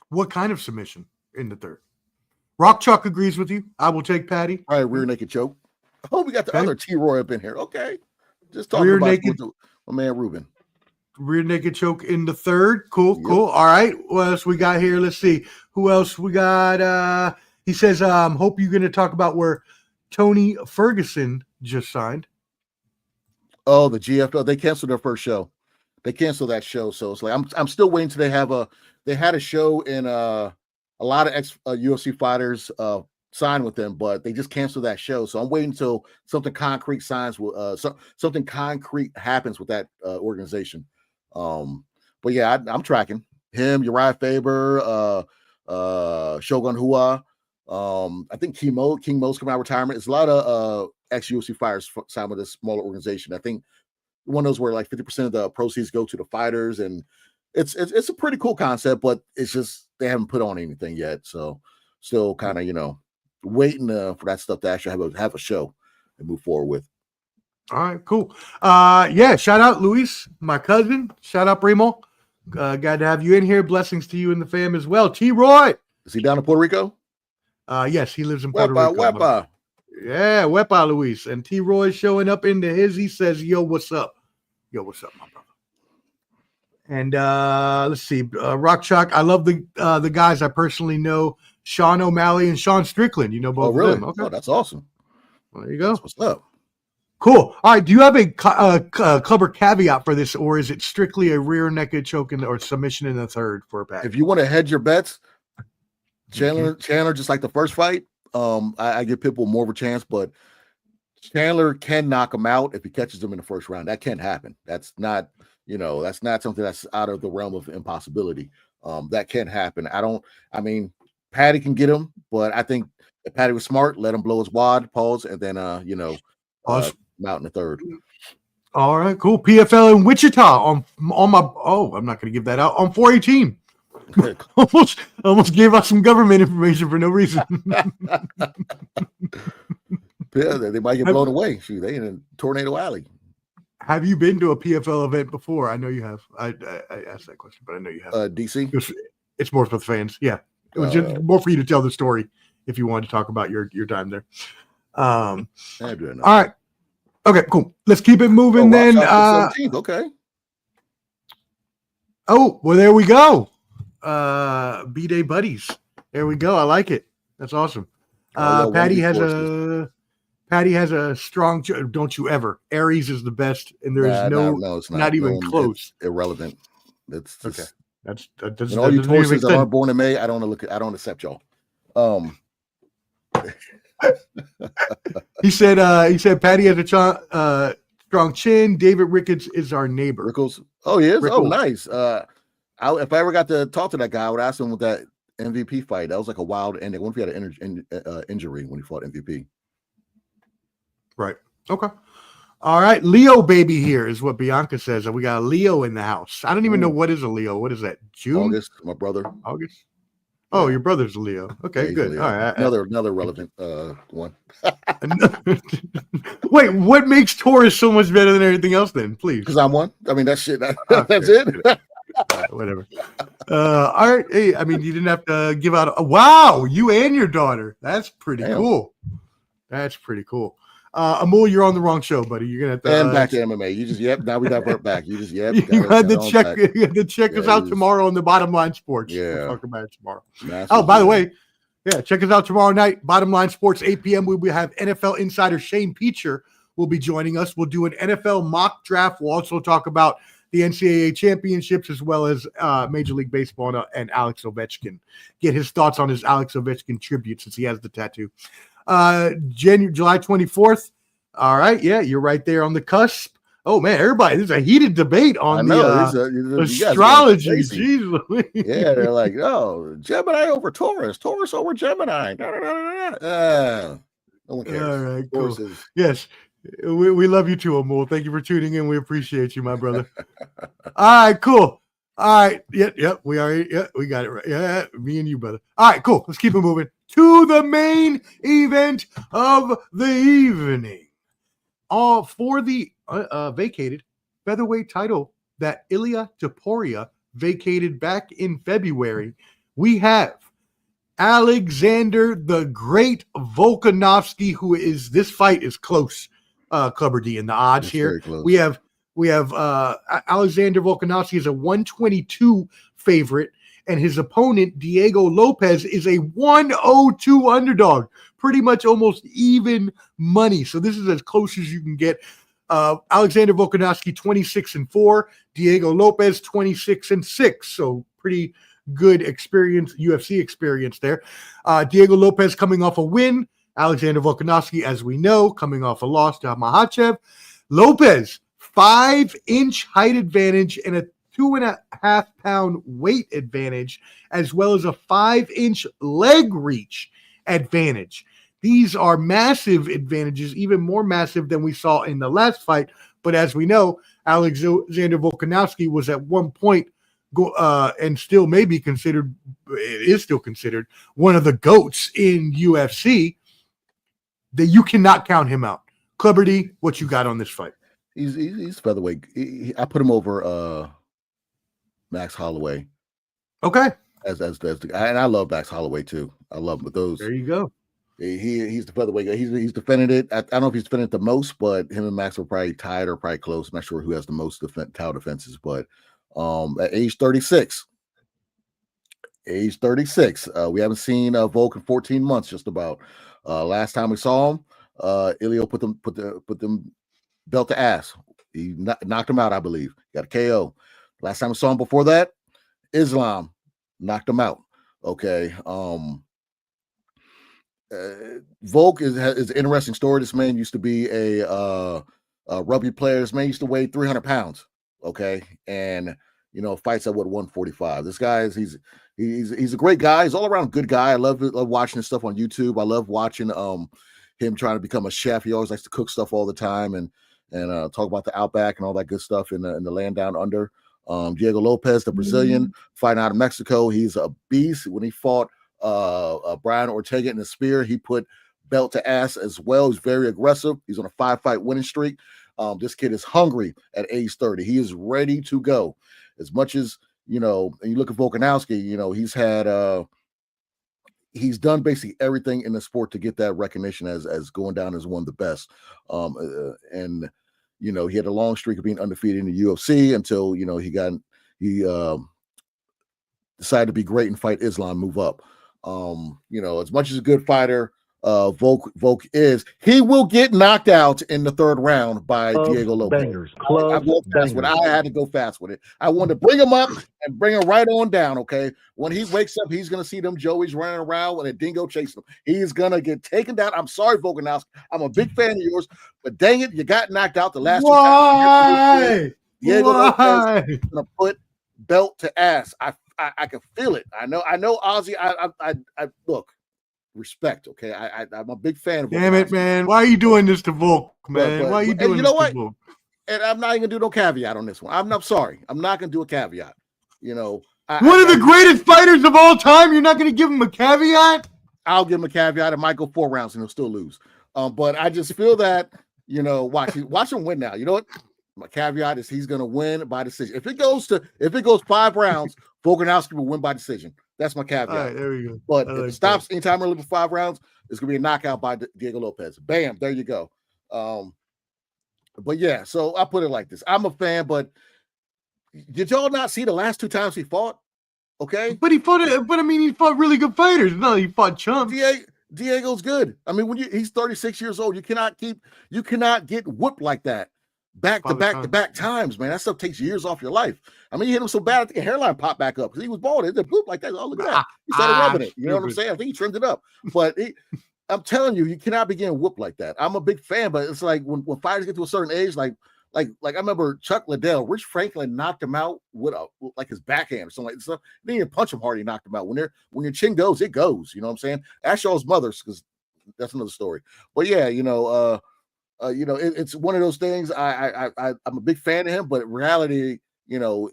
What kind of submission in the third? Rock Chalk agrees with you. I will take Patty. All right, rear naked choke. Oh, we got the other T-Roy up in here. Okay. Just talking rear about naked, my man Ruben. Rear naked choke in the third. Cool. All right. What else we got here? Let's see. Who else we got? He says, hope you're going to talk about where Tony Ferguson just signed. Oh, the GFL. They canceled their first show. They canceled that show. So it's like, I'm still waiting till they had a show in a lot of UFC fighters signed with them, but they just canceled that show. So I'm waiting until something concrete something concrete happens with that organization. But yeah, I'm tracking him, Uriah Faber, Shogun Hua. I think King Mo's coming out of retirement. It's a lot of ex-UFC fighters signed with this smaller organization. I think one of those where like 50% of the proceeds go to the fighters, and it's a pretty cool concept, but it's just they haven't put on anything yet. So still kind of, you know, waiting for that stuff to actually have a show and move forward with. All right, cool. Yeah, shout out Luis, my cousin. Shout out Primo. Glad to have you in here. Blessings to you and the fam as well. T-Roy. Is he down in Puerto Rico? Yes, he lives in Puerto Rico. Wepa. Yeah, Wepa Luis. And T-Roy showing up into his. He says, yo, what's up? Yo, what's up, my brother? And let's see. Rock Chalk. I love the guys I personally know. Sean O'Malley and Sean Strickland. You know both really? of them. Okay. Oh, that's awesome. Well, there you go. That's what's up. Cool. All right. Do you have a clubber caveat for this, or is it strictly a rear naked choke or submission in the third for a pack? If you want to hedge your bets, Chandler, just like the first fight, I give Pitbull more of a chance, but Chandler can knock him out if he catches him in the first round. That can happen. That's not, that's not something that's out of the realm of impossibility. That can happen. Patty can get him, but I think if Patty was smart, let him blow his wad, pause, and then pause. Out in the third. All right, cool. PFL in Wichita on my I'm not going to give that out on 418. almost gave out some government information for no reason. Yeah, they might get blown away. Shoot, they in a tornado alley. Have you been to a PFL event before? I know you have. I asked that question, but I know you have. DC. It's more for the fans. Yeah, it was just more for you to tell the story if you wanted to talk about your time there. All right. Okay, cool. Let's keep it moving then. 17th, okay. Oh, well, there we go. B-Day buddies. There we go. I like it. That's awesome. Oh, Patty has a strong. Don't you ever? Aries is the best, and there is no, it's not even close. It's irrelevant. It's just, okay. That's and all you Tauruses that aren't born in May, I don't accept y'all. He said Patty has a strong chin. David Ricketts is our neighbor. Rickles. Oh, he is. Rickles. Oh, nice. If I ever got to talk to that guy, I would ask him with that MVP fight. That was like a wild ending. What if he had an injury when he fought MVP? Right. Okay. All right. Leo baby here is what Bianca says. And we got a Leo in the house. I don't even know what is a Leo. What is that? June? August, my brother. August? Oh, your brother's a Leo. Okay, Yeah, good. Leo. All right. Another relevant one. Wait, what makes Taurus so much better than everything else then? Please. Because I'm one. I mean, that's shit. Okay. That's it. Whatever. All right. Hey, I mean, you didn't have to give out wow, you and your daughter. That's pretty cool. That's pretty cool. Amul, you're on the wrong show, buddy. You're gonna have to and back to MMA. You just now we divert back. You just You had to check us out tomorrow on the Bottom Line Sports. Yeah. We'll talk about it tomorrow. By the way, check us out tomorrow night. Bottom Line Sports, 8 p.m. We will have NFL insider Shane Peacher will be joining us. We'll do an NFL mock draft. We'll also talk about the NCAA championships as well as Major League Baseball and Alex Ovechkin. Get his thoughts on his Alex Ovechkin tribute since he has the tattoo. July 24th. All right. Yeah, you're right there on the cusp. Oh, man, everybody, there's a heated debate on the astrology. Jeez. Yeah, they're like, oh, Gemini over Taurus, Taurus over Gemini. No one cares. All right, cool. Yes. We love you too, Amul. Thank you for tuning in. We appreciate you, my brother. All right, cool. All right. Yep. We got it right. Yeah, me and you, brother. All right, cool. Let's keep it moving to the main event of the evening. For the vacated featherweight title that Ilia Topuria vacated back in February, we have Alexander the Great Volkanovski, this fight is close. Clubber D in the odds it's here. We have Alexander Volkanovski is a 122 favorite, and his opponent Diego Lopez is a 102 underdog. Pretty much almost even money. So this is as close as you can get. Alexander Volkanovski 26-4, Diego Lopez 26-6. So pretty good experience, UFC experience there. Diego Lopez coming off a win. Alexander Volkanovski, as we know, coming off a loss to Makhachev. Lopez, 5-inch height advantage and a 2.5 pound weight advantage, as well as a 5-inch leg reach advantage. These are massive advantages, even more massive than we saw in the last fight. But as we know, Alexander Volkanovski was at one point and still may be considered, is still considered one of the GOATs in UFC. That you cannot count him out. Clubber D, what you got on this fight? He's featherweight. I put him over Max Holloway. Okay. As the guy, and I love Max Holloway too. I love him, but those. There you go. He's the featherweight guy. He's defended it. I don't know if he's defended it the most, but him and Max were probably tied or probably close. I'm not sure who has the most title defenses, but at age 36. We haven't seen Volk in 14 months, just about. Last time we saw him, Ilio put them belt to ass. He knocked him out, I believe. Got a KO. Last time we saw him before that, Islam knocked him out. Okay. Volk is an interesting story. This man used to be a rugby player. This man used to weigh 300 pounds. Okay. And, fights at 145. This guy he's a great guy. He's all around good guy. I love watching his stuff on YouTube. I love watching him trying to become a chef. He always likes to cook stuff all the time and talk about the Outback and all that good stuff in the land down under. Diego Lopez, the Brazilian, fighting out of Mexico. He's a beast. When he fought Brian Ortega in the spear, he put belt to ass as well. He's very aggressive. He's on a 5-fight winning streak. This kid is hungry at age 30. He is ready to go. As much as, and you look at Volkanovski, he's done basically everything in the sport to get that recognition as going down as one of the best. He had a long streak of being undefeated in the UFC until, he decided to be great and fight Islam, move up. As much as a good fighter Volk is, he will get knocked out in the third round by Diego Lopez. I had to go fast with it. I wanted to bring him up and bring him right on down. Okay, when he wakes up, he's gonna see them Joeys running around with a dingo chasing him. He's gonna get taken down. I'm sorry, Volkanovski. I'm a big fan of yours, but dang it, you got knocked out the last 2 times. Diego Lopez is gonna put belt to ass. I can feel it. I know Ozzy. I look. Respect, okay. I'm a big fan of. Damn it, man! Why are you doing this to Volk, man? Why are you doing this to Volk? And I'm not even gonna do no caveat on this one. I'm sorry. I'm not gonna do a caveat. One of the greatest fighters of all time. You're not gonna give him a caveat? I'll give him a caveat. It might go 4 rounds and he'll still lose. But I just feel that watch him win now. You know what? My caveat is he's gonna win by decision. If it goes 5 rounds, Volkanovski will win by decision. That's my caveat. All right, there we go. But if it stops anytime early for 5 rounds, it's gonna be a knockout by Diego Lopez. Bam, there you go. But yeah, so I put it like this. I'm a fan, but did y'all not see the last 2 times he fought? Okay, but he fought really good fighters. No, he fought chumps. Diego's good. I mean, he's 36 years old, you cannot get whooped like that. Back to back times, man. That stuff takes years off your life. I mean, you hit him so bad, I think a hairline popped back up because he was bald. It poop like that. Oh, look at that. He started rubbing it. You know what I'm saying? I think he trimmed it up. But I'm telling you, you cannot be getting whooped like that. I'm a big fan, but it's like when fighters get to a certain age, like I remember Chuck Liddell, Rich Franklin knocked him out with his backhand or something like that. He didn't even punch him hard. He knocked him out. When your chin goes, it goes. You know what I'm saying? Ask y'all's mothers because that's another story. But yeah, it's one of those things. I'm a big fan of him, but in reality, Diego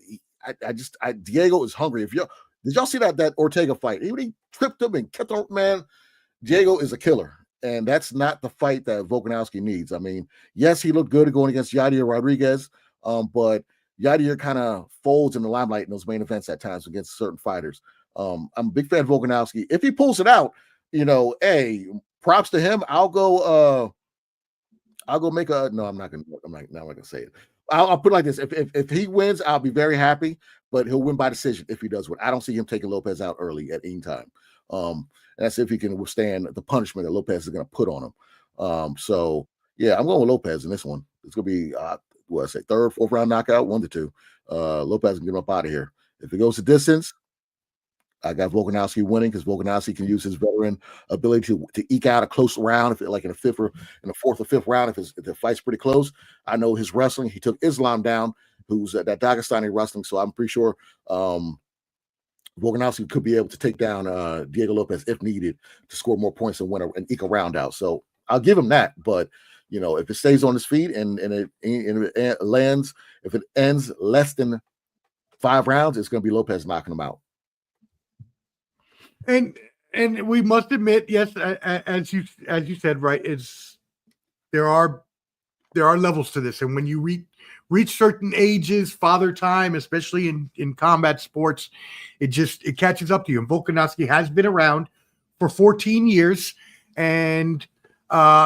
is hungry. Did y'all see that Ortega fight? He tripped him and kept on, man. Diego is a killer, and that's not the fight that Volkanovski needs. I mean, yes, he looked good going against Yadir Rodriguez, but Yadir kind of folds in the limelight in those main events at times against certain fighters. I'm a big fan of Volkanovski. If he pulls it out, hey, props to him. I'll go make a. No, I'm not gonna say it. I'll put it like this: if he wins, I'll be very happy. But he'll win by decision if he does win. I don't see him taking Lopez out early at any time. That's if he can withstand the punishment that Lopez is going to put on him. So yeah, I'm going with Lopez in this one. It's going to be 3rd, 4th round knockout, 1-2. Lopez can get him up out of here. If it goes to distance, I got Volkanovski winning because Volkanovski can use his veteran ability to eke out a close round, if it, like in the 4th or 5th round, if the fight's pretty close. I know his wrestling. He took Islam down, who's that Dagestani wrestling. So I'm pretty sure Volkanovski could be able to take down Diego Lopez if needed to score more points and win and eke a round out. So I'll give him that. But if it stays on his feet and it lands, if it ends less than 5 rounds, it's going to be Lopez knocking him out. And we must admit, yes, as you said, right, there are levels to this, and when you reach certain ages, father time, especially in combat sports, it catches up to you. And Volkanovski has been around for 14 years, and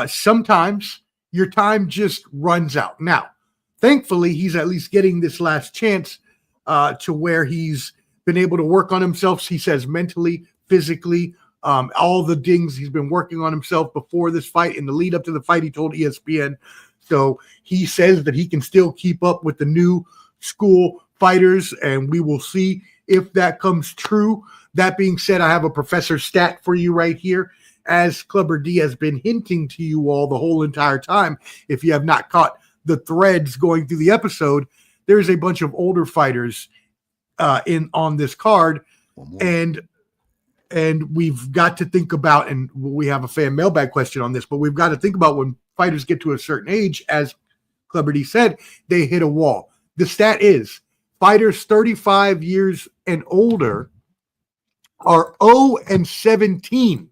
sometimes your time just runs out. Now, thankfully, he's at least getting this last chance to where he's been able to work on himself. He says mentally, physically, all the things he's been working on himself before this fight. In the lead up to the fight, he told ESPN. So he says that he can still keep up with the new school fighters, and we will see if that comes true. That being said, I have a professor stat for you right here. As Clubber D has been hinting to you all the whole entire time, if you have not caught the threads going through the episode, there's a bunch of older fighters on this card, and we've got to think about, and we have a fan mailbag question on this, but we've got to think about when fighters get to a certain age, as Clubber D said, they hit a wall. The stat is fighters 35 years and older are 0-17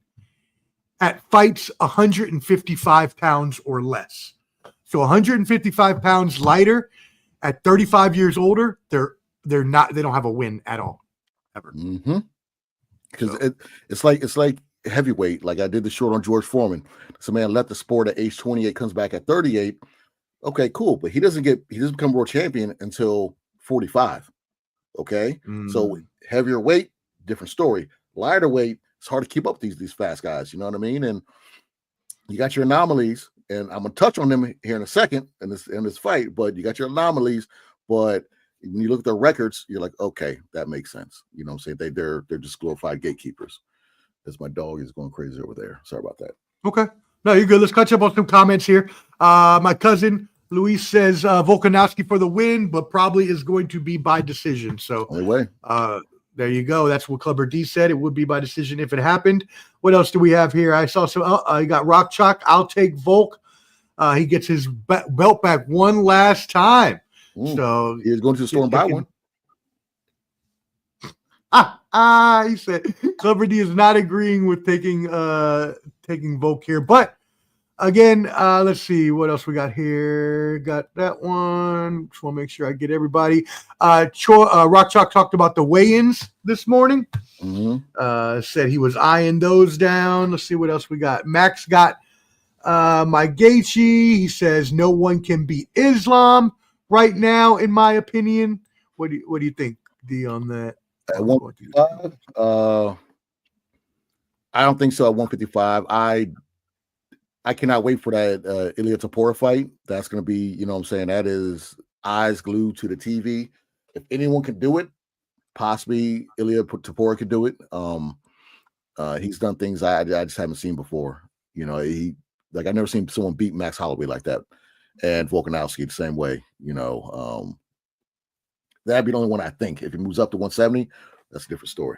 at fights 155 pounds or less. So 155 pounds lighter at 35 years older, they don't have a win at all, ever. Mm-hmm. Because it's like heavyweight. Like I did the short on George Foreman. So man left the sport at age 28, comes back at 38. Okay, cool. But he doesn't become world champion until 45. Okay. Mm. So heavier weight, different story. Lighter weight, it's hard to keep up with these fast guys. You know what I mean? And you got your anomalies, and I'm gonna touch on them here in a second in this fight. But you got your anomalies, but when you look at their records, you're like, okay, that makes sense. You know what I'm saying? They're just glorified gatekeepers. As my dog is going crazy over there. Sorry about that. Okay. No, you're good. Let's catch up on some comments here. My cousin Luis says Volkanovski for the win, but probably is going to be by decision. So Anyway, there you go. That's what Clubber D said. It would be by decision if it happened. What else do we have here? I saw some. You got Rock Chalk. I'll take Volk. He gets his belt back one last time. So he was going to the store and buy one. He said Clubber D is not agreeing with taking Volk here. But again, let's see what else we got here. Got that one. Just want to make sure I get everybody. Rock Chalk talked about the weigh-ins this morning. Said he was eyeing those down. Let's see what else we got. Max got my Gaethje. He says no one can beat Islam right now, in my opinion. What do you think, D, on that? At 155, I don't think so. At 155, I cannot wait for that Ilia Topuria fight. That's going to be, you know what I'm saying, that is eyes glued to the TV. If anyone can do it, possibly Ilia Topuria could do it. He's done things I just haven't seen before. You know, I've never seen someone beat Max Holloway like that, and Volkanovski the same way. You know, that'd be the only one I think. If he moves up to 170, that's a different story.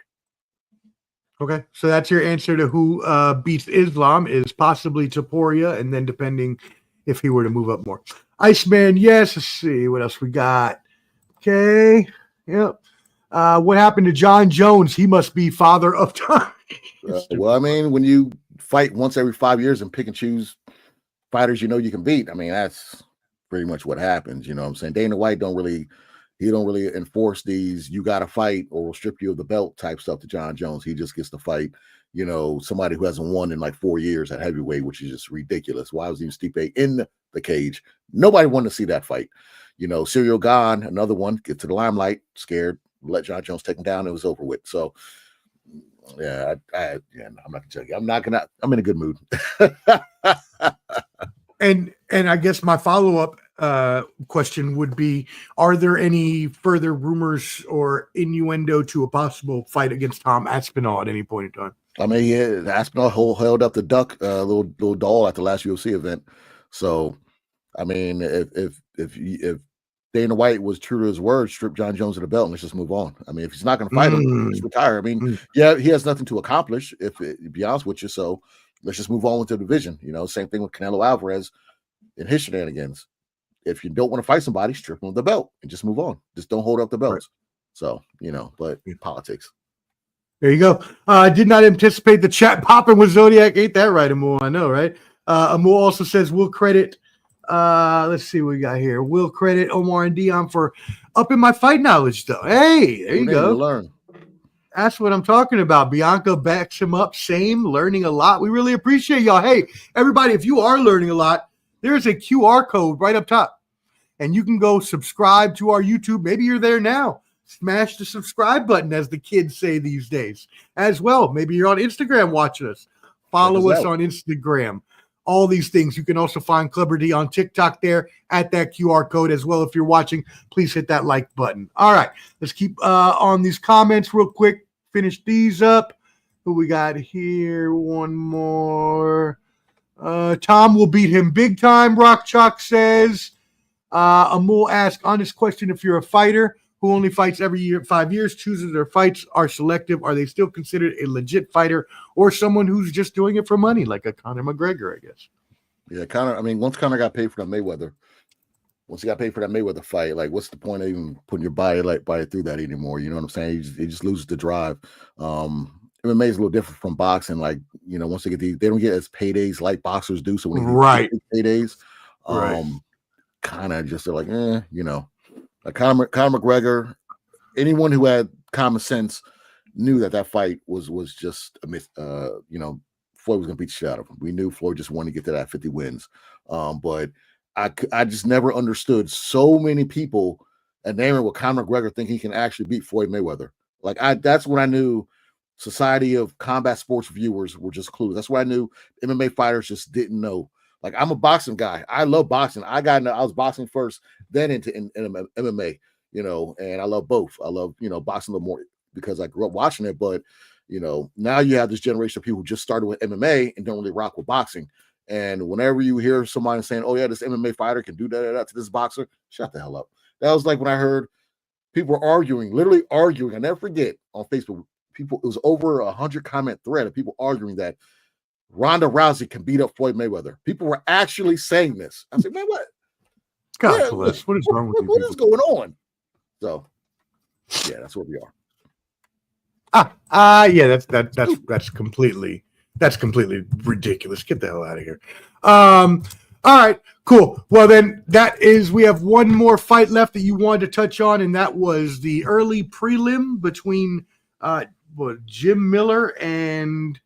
Okay, so that's your answer to who beats Islam is possibly Topuria, and then depending if he were to move up more. Iceman, yes. Let's see what else we got. Okay, yep. What happened to John Jones? He must be father of time. Well, I mean, when you fight once every 5 years and pick and choose fighters you know you can beat, I mean, that's pretty much what happens. You know what I'm saying? Dana White don't really enforce these you got to fight or we'll strip you of the belt type stuff to John Jones. He just gets to fight, you know, somebody who hasn't won in like 4 years at heavyweight, which is just ridiculous. Why was even Stipe in the cage? Nobody wanted to see that fight. You know, Ciryl Gane, another one, get to the limelight, scared, let John Jones take him down. It was over with. So, yeah, I'm not gonna tell you. I'm in a good mood. And I guess my follow-up question would be, are there any further rumors or innuendo to a possible fight against Tom Aspinall at any point in time? I mean, yeah, Aspinall held up the duck, little doll at the last UFC event. So, I mean, if Dana White was true to his word, strip John Jones of the belt and let's just move on. I mean, if he's not going to fight him, let's retire. I mean, yeah, he has nothing to accomplish, to be honest with you. So let's just move on with the division. You know, same thing with Canelo Alvarez and his shenanigans. If you don't want to fight somebody, strip them of the belt and just move on. Just don't hold up the belts. Right. So, you know, but politics. There you go. I did not anticipate the chat popping with Zodiac. Ain't that right, Amul? I know, right? Amul also says we'll credit. Let's see what we got here. We'll credit Omar and Dion for upping my fight knowledge, though. Hey, there you go. Learn. That's what I'm talking about. Bianca backs him up. Same, learning a lot. We really appreciate y'all. Hey, everybody, if you are learning a lot, there's a QR code right up top, and you can go subscribe to our YouTube. Maybe you're there now. Smash the subscribe button, as the kids say these days, as well. Maybe you're on Instagram watching us. Follow us on Instagram. All these things. You can also find Clubber D on TikTok there at that QR code as well. If you're watching, please hit that like button. All right, let's keep on these comments real quick. Finish these up. Who we got here? One more. Tom will beat him big time, Rock Chalk says. Amul asks, honest question, if you're a fighter who only fights every year, 5 years, chooses their fights are selective, are they still considered a legit fighter or someone who's just doing it for money, like a Conor McGregor, I guess? Yeah, Conor, I mean, once Conor got paid for that Mayweather, once he got paid for that Mayweather fight, like, what's the point of even putting your body through that anymore? You know what I'm saying? He just loses the drive. MMA is a little different from boxing. Like, you know, once they get they don't get as paydays like boxers do. So when they get paydays, kind of just they're like, you know, like Conor McGregor, anyone who had common sense knew that fight was just a myth. You know, Floyd was gonna beat the shit out of him. We knew Floyd just wanted to get to that 50 wins. But I just never understood so many people enamored with Conor McGregor think he can actually beat Floyd Mayweather. Like that's when I knew Society of Combat Sports viewers were just clueless. That's why I knew MMA fighters just didn't know. Like, I'm a boxing guy. I love boxing. I was boxing first, then into MMA, and I love both. I love, boxing a little more because I grew up watching it. But, now you have this generation of people who just started with MMA and don't really rock with boxing. And whenever you hear somebody saying, oh, yeah, this MMA fighter can do that to this boxer, shut the hell up. That was like when I heard people were arguing, literally arguing. I never forget on Facebook, it was over 100 comment thread of people arguing that Ronda Rousey can beat up Floyd Mayweather. People were actually saying this. I said, man, what? God bless. What is wrong with you? What is going on? So, yeah, that's where we are. Yeah, that's completely ridiculous. Get the hell out of here. All right, cool. Well, then we have one more fight left that you wanted to touch on, and that was the early prelim between Jim Miller and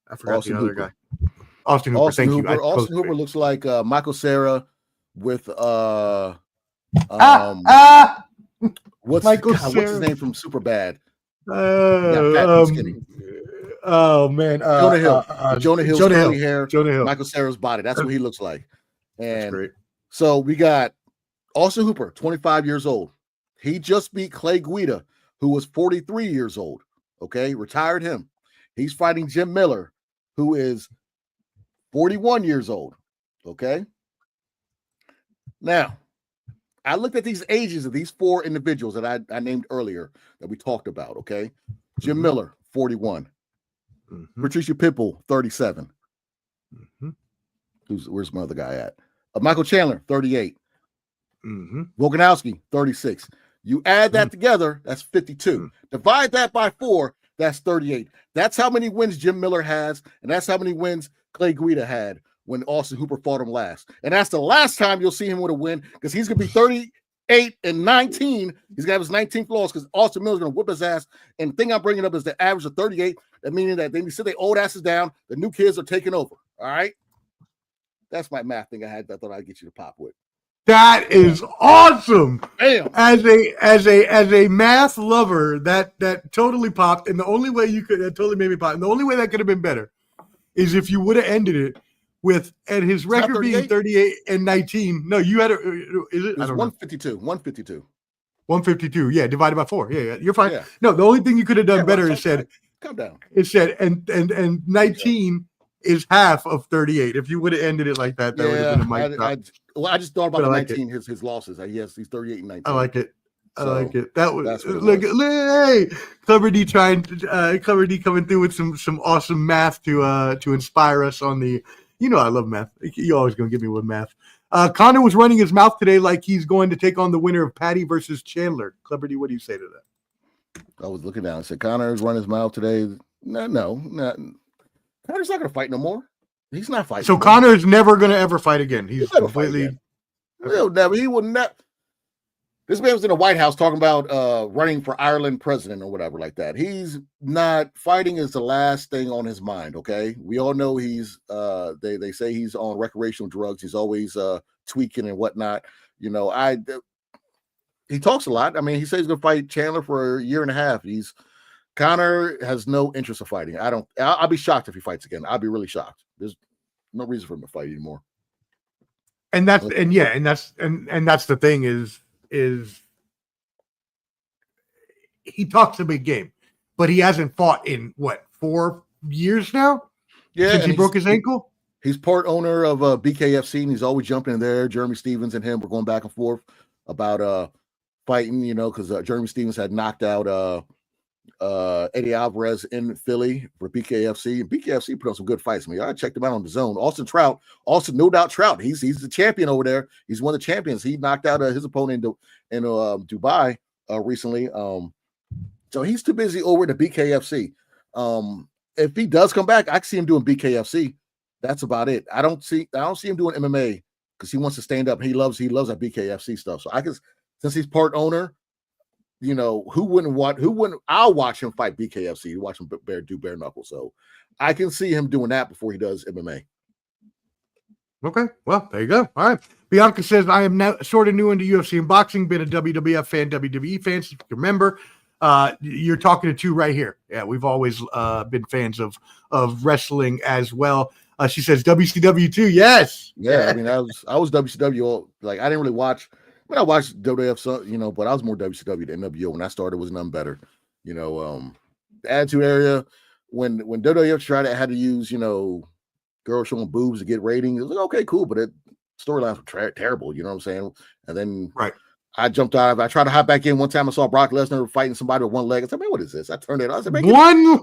I forgot Austin the other Hooper. guy. Austin Hooper. Thank you. Austin Hooper looks like Michael Cera with what's Michael his name from Superbad? Oh man, Jonah Hill. Jonah Hill's curly hair. Jonah Hill. Michael Cera's body. That's what he looks like. That's And great. so we got Austin Hooper, 25 years old. He just beat Clay Guida, who was 43 years old. Okay, retired him. He's fighting Jim Miller, who is 41 years old. Okay. Now, I looked at these ages of these four individuals that I named earlier that we talked about. Okay. Jim Miller, 41. Patricia Pitbull, 37. Where's my other guy at? Michael Chandler, 38. Volkanovski, 36. You add that together, that's 52. Divide that by 4, that's 38. That's how many wins Jim Miller has, and that's how many wins Clay Guida had when Austin Hooper fought him last. And that's the last time you'll see him with a win, because he's going to be 38 and 19. He's going to have his 19th loss because Austin Miller's going to whip his ass. And the thing I'm bringing up is the average of 38. That meaning that they sit their old asses down. The new kids are taking over. All right. That's my math thing I thought I'd get you to pop with. That is awesome. Damn. As a math lover, that totally popped. And the only way that totally made me pop. And the only way that could have been better is if you would have ended it with, and his record being 38 and 19. No, you had is it? It was 152. 152. 152. Yeah, divided by 4. Yeah, you're fine. Yeah. No, the only thing you could have done better is said, calm down. It said, and 19 is half of 38. If you would have ended it like that, would have been a mic drop. I just thought about the 19, his losses. Yes, he's 38 and 19. I like it. I like it. That was hey, Clever D coming through with some awesome math to inspire us on the. I love math. You're always gonna give me with math. Connor was running his mouth today like he's going to take on the winner of Patty versus Chandler. Clever D, what do you say to that? I was looking down and said Connor's running his mouth today. No. Connor's not gonna fight no more. He's not fighting. So Connor's never gonna ever fight again. He's completely. Never. He will not. This man was in the White House talking about running for Ireland president or whatever like that. He's not fighting. Is the last thing on his mind. Okay, we all know he's. They say he's on recreational drugs. He's always tweaking and whatnot. He talks a lot. I mean, he says he's gonna fight Chandler for a year and a half. Connor has no interest in fighting. I'll be shocked if he fights again. I'll be really shocked. There's no reason for him to fight anymore. And that's the thing is he talks a big game, but he hasn't fought in 4 years now? Yeah, since he broke his ankle. He's part owner of BKFC, and he's always jumping in there. Jeremy Stevens and him were going back and forth about fighting, because Jeremy Stevens had knocked out Eddie Alvarez in Philly for BKFC, and BKFC put on some good fights. I checked him out on the zone. Austin, no doubt Trout. He's the champion over there. He's one of the champions. He knocked out his opponent in Dubai recently. So he's too busy over at the BKFC. If he does come back, I can see him doing BKFC. That's about it. I don't see him doing MMA because he wants to stand up. He loves that BKFC stuff. So since he's part owner. I'll watch him fight BKFC. Watch him do bare knuckles. So I can see him doing that before he does MMA. Okay. Well, there you go. All right. Bianca says, I am now sort of new into UFC and boxing, been a WWF fan, WWE fan since you can remember. You're talking to two right here. Yeah, we've always been fans of wrestling as well. She says WCW too. Yes. Yeah, I mean, I was WCW. Like, I didn't really watch. I mean, I watched WWF, but I was more WCW than NWO. When I started, was none better. The Attitude Era, when WWF tried it, had to use, girls showing boobs to get ratings. It was like, okay, cool, but storylines were terrible. You know what I'm saying? And then I jumped out. I tried to hop back in one time. I saw Brock Lesnar fighting somebody with one leg. I said, man, what is this? I turned it on. I said, man,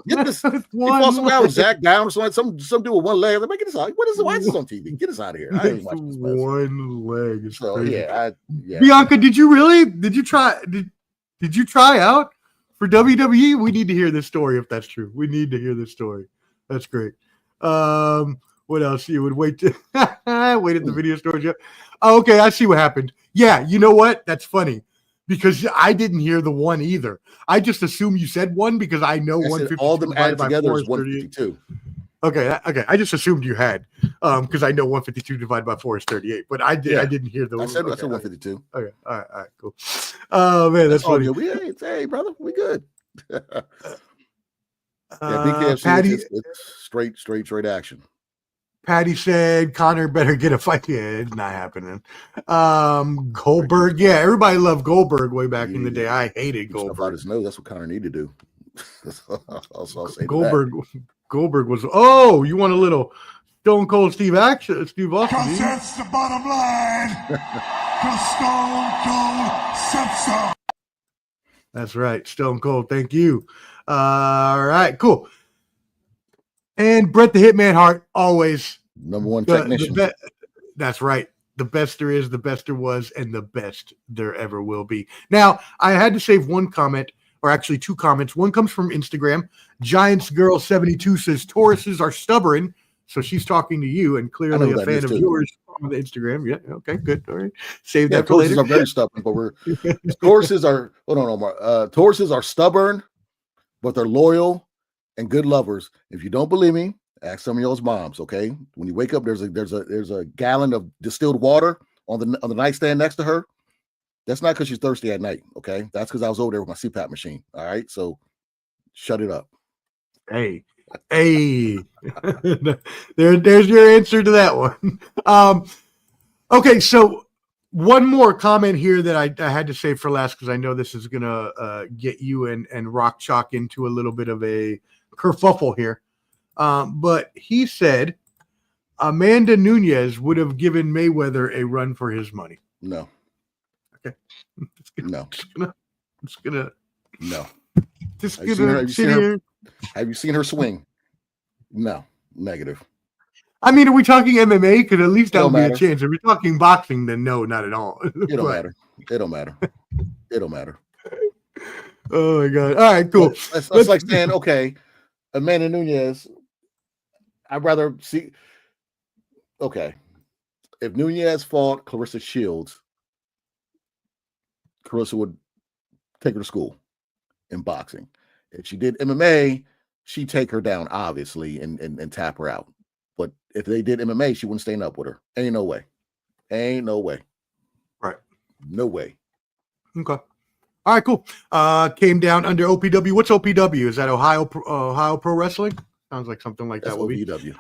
get this. He fought some guy with Zach Down or something. Some dude with one leg. I said, man, get this out. What is this? Why is this on TV? Get this out of here. I ain't watching this mess. One leg. So crazy. yeah. Bianca, did you try out for WWE? We need to hear this story if that's true. We need to hear this story. That's great. What else? You would wait at the video storage. Oh, okay, I see what happened. Yeah, you know what? That's funny because I didn't hear the one either. I just assumed you said one because I know 152 all them added together is 152. Okay. I just assumed you had because I know 152 divided by 4 is 38, but I didn't hear the. I said 152. Okay, all right, cool. Oh man, that's funny. Hey, brother, we good. BKFC, Patty, it's straight action. Patty said Connor better get a fight. Yeah, it's not happening. Goldberg, yeah, everybody loved Goldberg way back in the day. I hated Goldberg. Out his nose. That's what Connor needed to do. I'll say Goldberg was. Oh, you want a little Stone Cold Steve Austin? Because that's the bottom line. Because Stone Cold said so. That's right, Stone Cold. Thank you. All right, cool. And Bret the Hitman Hart, always number one technician. That's right. The best there is, the best there was, and the best there ever will be. Now, I had to save one comment, or actually two comments. One comes from Instagram. Giants Girl 72 says Tauruses are stubborn. So she's talking to you and clearly a fan of yours on the Instagram. Yeah, okay, good. All right. Save that for later. Tauruses are very stubborn, but Tauruses are Tauruses are stubborn, but they're loyal and good lovers. If you don't believe me, ask some of y'all's moms. Okay, when you wake up, there's a gallon of distilled water on the nightstand next to her. That's not because she's thirsty at night. Okay, that's because I was over there with my CPAP machine. All right, so shut it up. Hey, there's your answer to that one. Okay, so one more comment here that I had to save for last because I know this is gonna get you and Rock Chalk into a little bit of a kerfuffle here. But he said Amanda Nunes would have given Mayweather a run for his money. No. Okay. No. Have you seen her swing? No. Negative. I mean, are we talking MMA? Because at least that would be a chance. If we're talking boxing, then no, not at all. It don't matter. It don't matter. It don't matter. Oh my God. All right, cool. That's like saying, okay, Amanda Nunes, I'd rather see. Okay. If Nunes fought Clarissa Shields, Clarissa would take her to school in boxing. If she did MMA, she'd take her down, obviously, and tap her out. But if they did MMA, she wouldn't stand up with her. Ain't no way. Ain't no way. Right. No way. Okay. All right, cool. Came down under OPW. What's OPW? Is that Ohio Pro Wrestling? Sounds like something like that would be. OVW.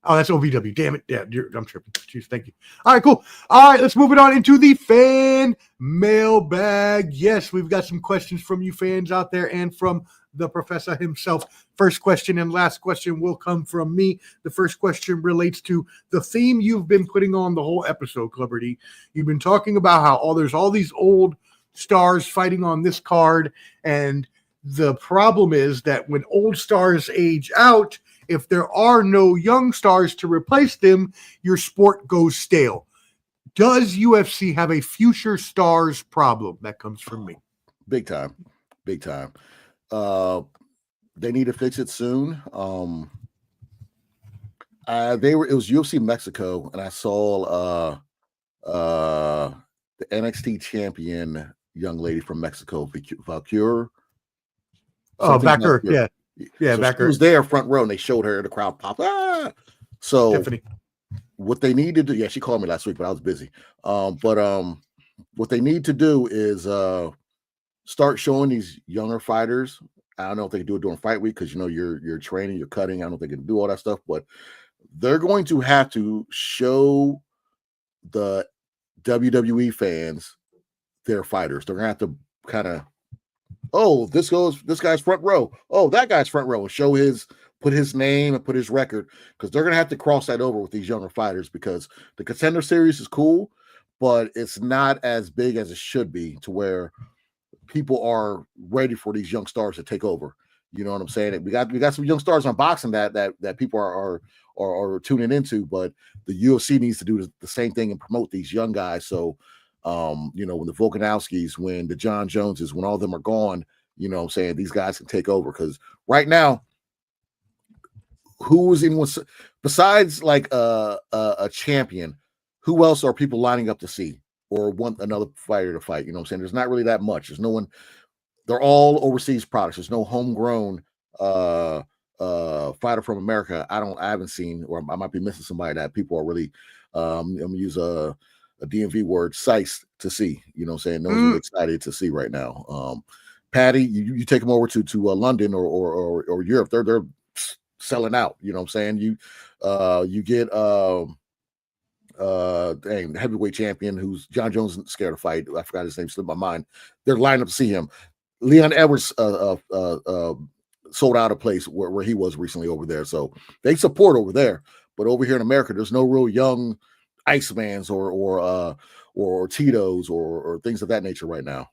Oh, that's OVW. Damn it. Yeah, I'm tripping. Jeez, thank you. All right, cool. All right, let's move it on into the fan mailbag. Yes, we've got some questions from you fans out there and from the professor himself. First question and last question will come from me. The first question relates to the theme you've been putting on the whole episode, Clubber D. You've been talking about how there's all these old stars fighting on this card, and the problem is that when old stars age out, if there are no young stars to replace them, your sport goes stale. Does UFC have a future stars problem? That comes from me. Big time. Big time. They need to fix it soon. It was UFC Mexico, and I saw the NXT champion young lady from Mexico, Valkyrie. Oh, Valkyrie, yeah. Yeah, so Valkyrie she was there front row, and they showed her. The crowd popped. So Tiffany. What they need to do, yeah, she called me last week, but I was busy. What they need to do is start showing these younger fighters. I don't know if they can do it during fight week because you're training, you're cutting. I don't think they can do all that stuff, but they're going to have to show the WWE fans their fighters. They're gonna have to kind of, this guy's front row. Oh, that guy's front row, and put his name and put his record, because they're gonna have to cross that over with these younger fighters, because the Contender Series is cool, but it's not as big as it should be to where people are ready for these young stars to take over. You know what I'm saying? We got some young stars on boxing that people are tuning into, but the UFC needs to do the same thing and promote these young guys. So, when the Volkanovskis, when the John Joneses, when all of them are gone, what I'm saying, these guys can take over. Because right now, who is anyone besides like a champion? Who else are people lining up to see or want another fighter to fight? You know what I'm saying? There's not really that much. There's no one. They're all overseas products. There's no homegrown fighter from America. I haven't seen, or I might be missing somebody that people are really. I'm gonna use a DMV word, size to see. You know what I'm saying? No one's really excited to see right now. Patty, you take them over to London or Europe. They're selling out. You know what I'm saying? You get heavyweight champion who's John Jones scared to fight. I forgot his name, slipped my mind. They're lining up to see him. Leon Edwards sold out a place where he was recently over there. So they support over there. But over here in America, there's no real young Icemans or Tito's or things of that nature right now.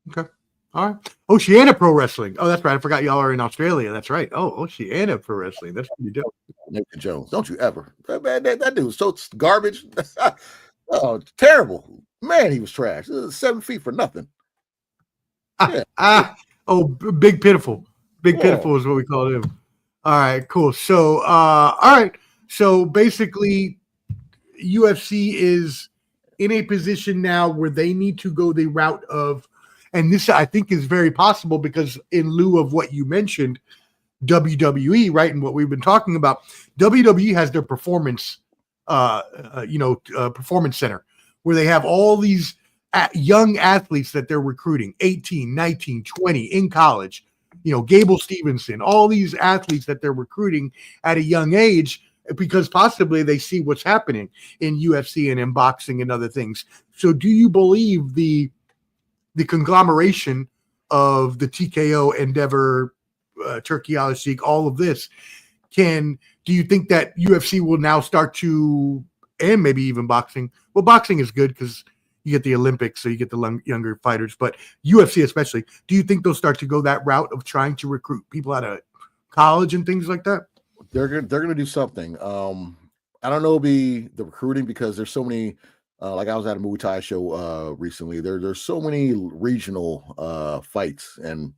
Okay. All right. Oceania Pro Wrestling. Oh, that's right. I forgot y'all are in Australia. That's right. Oh, Oceania Pro Wrestling. That's what you do. Nathan Jones. Don't you ever. That dude was so garbage. Oh, terrible. Man, he was trash. 7 feet for nothing. Big Pitiful. Big Pitiful is what we call him. All right, cool. So, all right. So basically, UFC is in a position now where they need to go the route of, and this I think is very possible because in lieu of what you mentioned, WWE, right, and what we've been talking about, WWE has their performance, performance center where they have all these young athletes that they're recruiting, 18, 19, 20 in college, Gable Stevenson, all these athletes that they're recruiting at a young age because possibly they see what's happening in UFC and in boxing and other things. So do you believe the conglomeration of the TKO, Endeavor, Turkey Al-Sheikh, all of this, do you think that UFC will now start to, and maybe even boxing? Well, boxing is good because you get the Olympics, so you get the younger fighters, but UFC especially, do you think they'll start to go that route of trying to recruit people out of college and things like that? They're gonna do something. I don't know, it'll be the recruiting because there's so many. Like I was at a Muay Thai show recently. There's so many regional fights and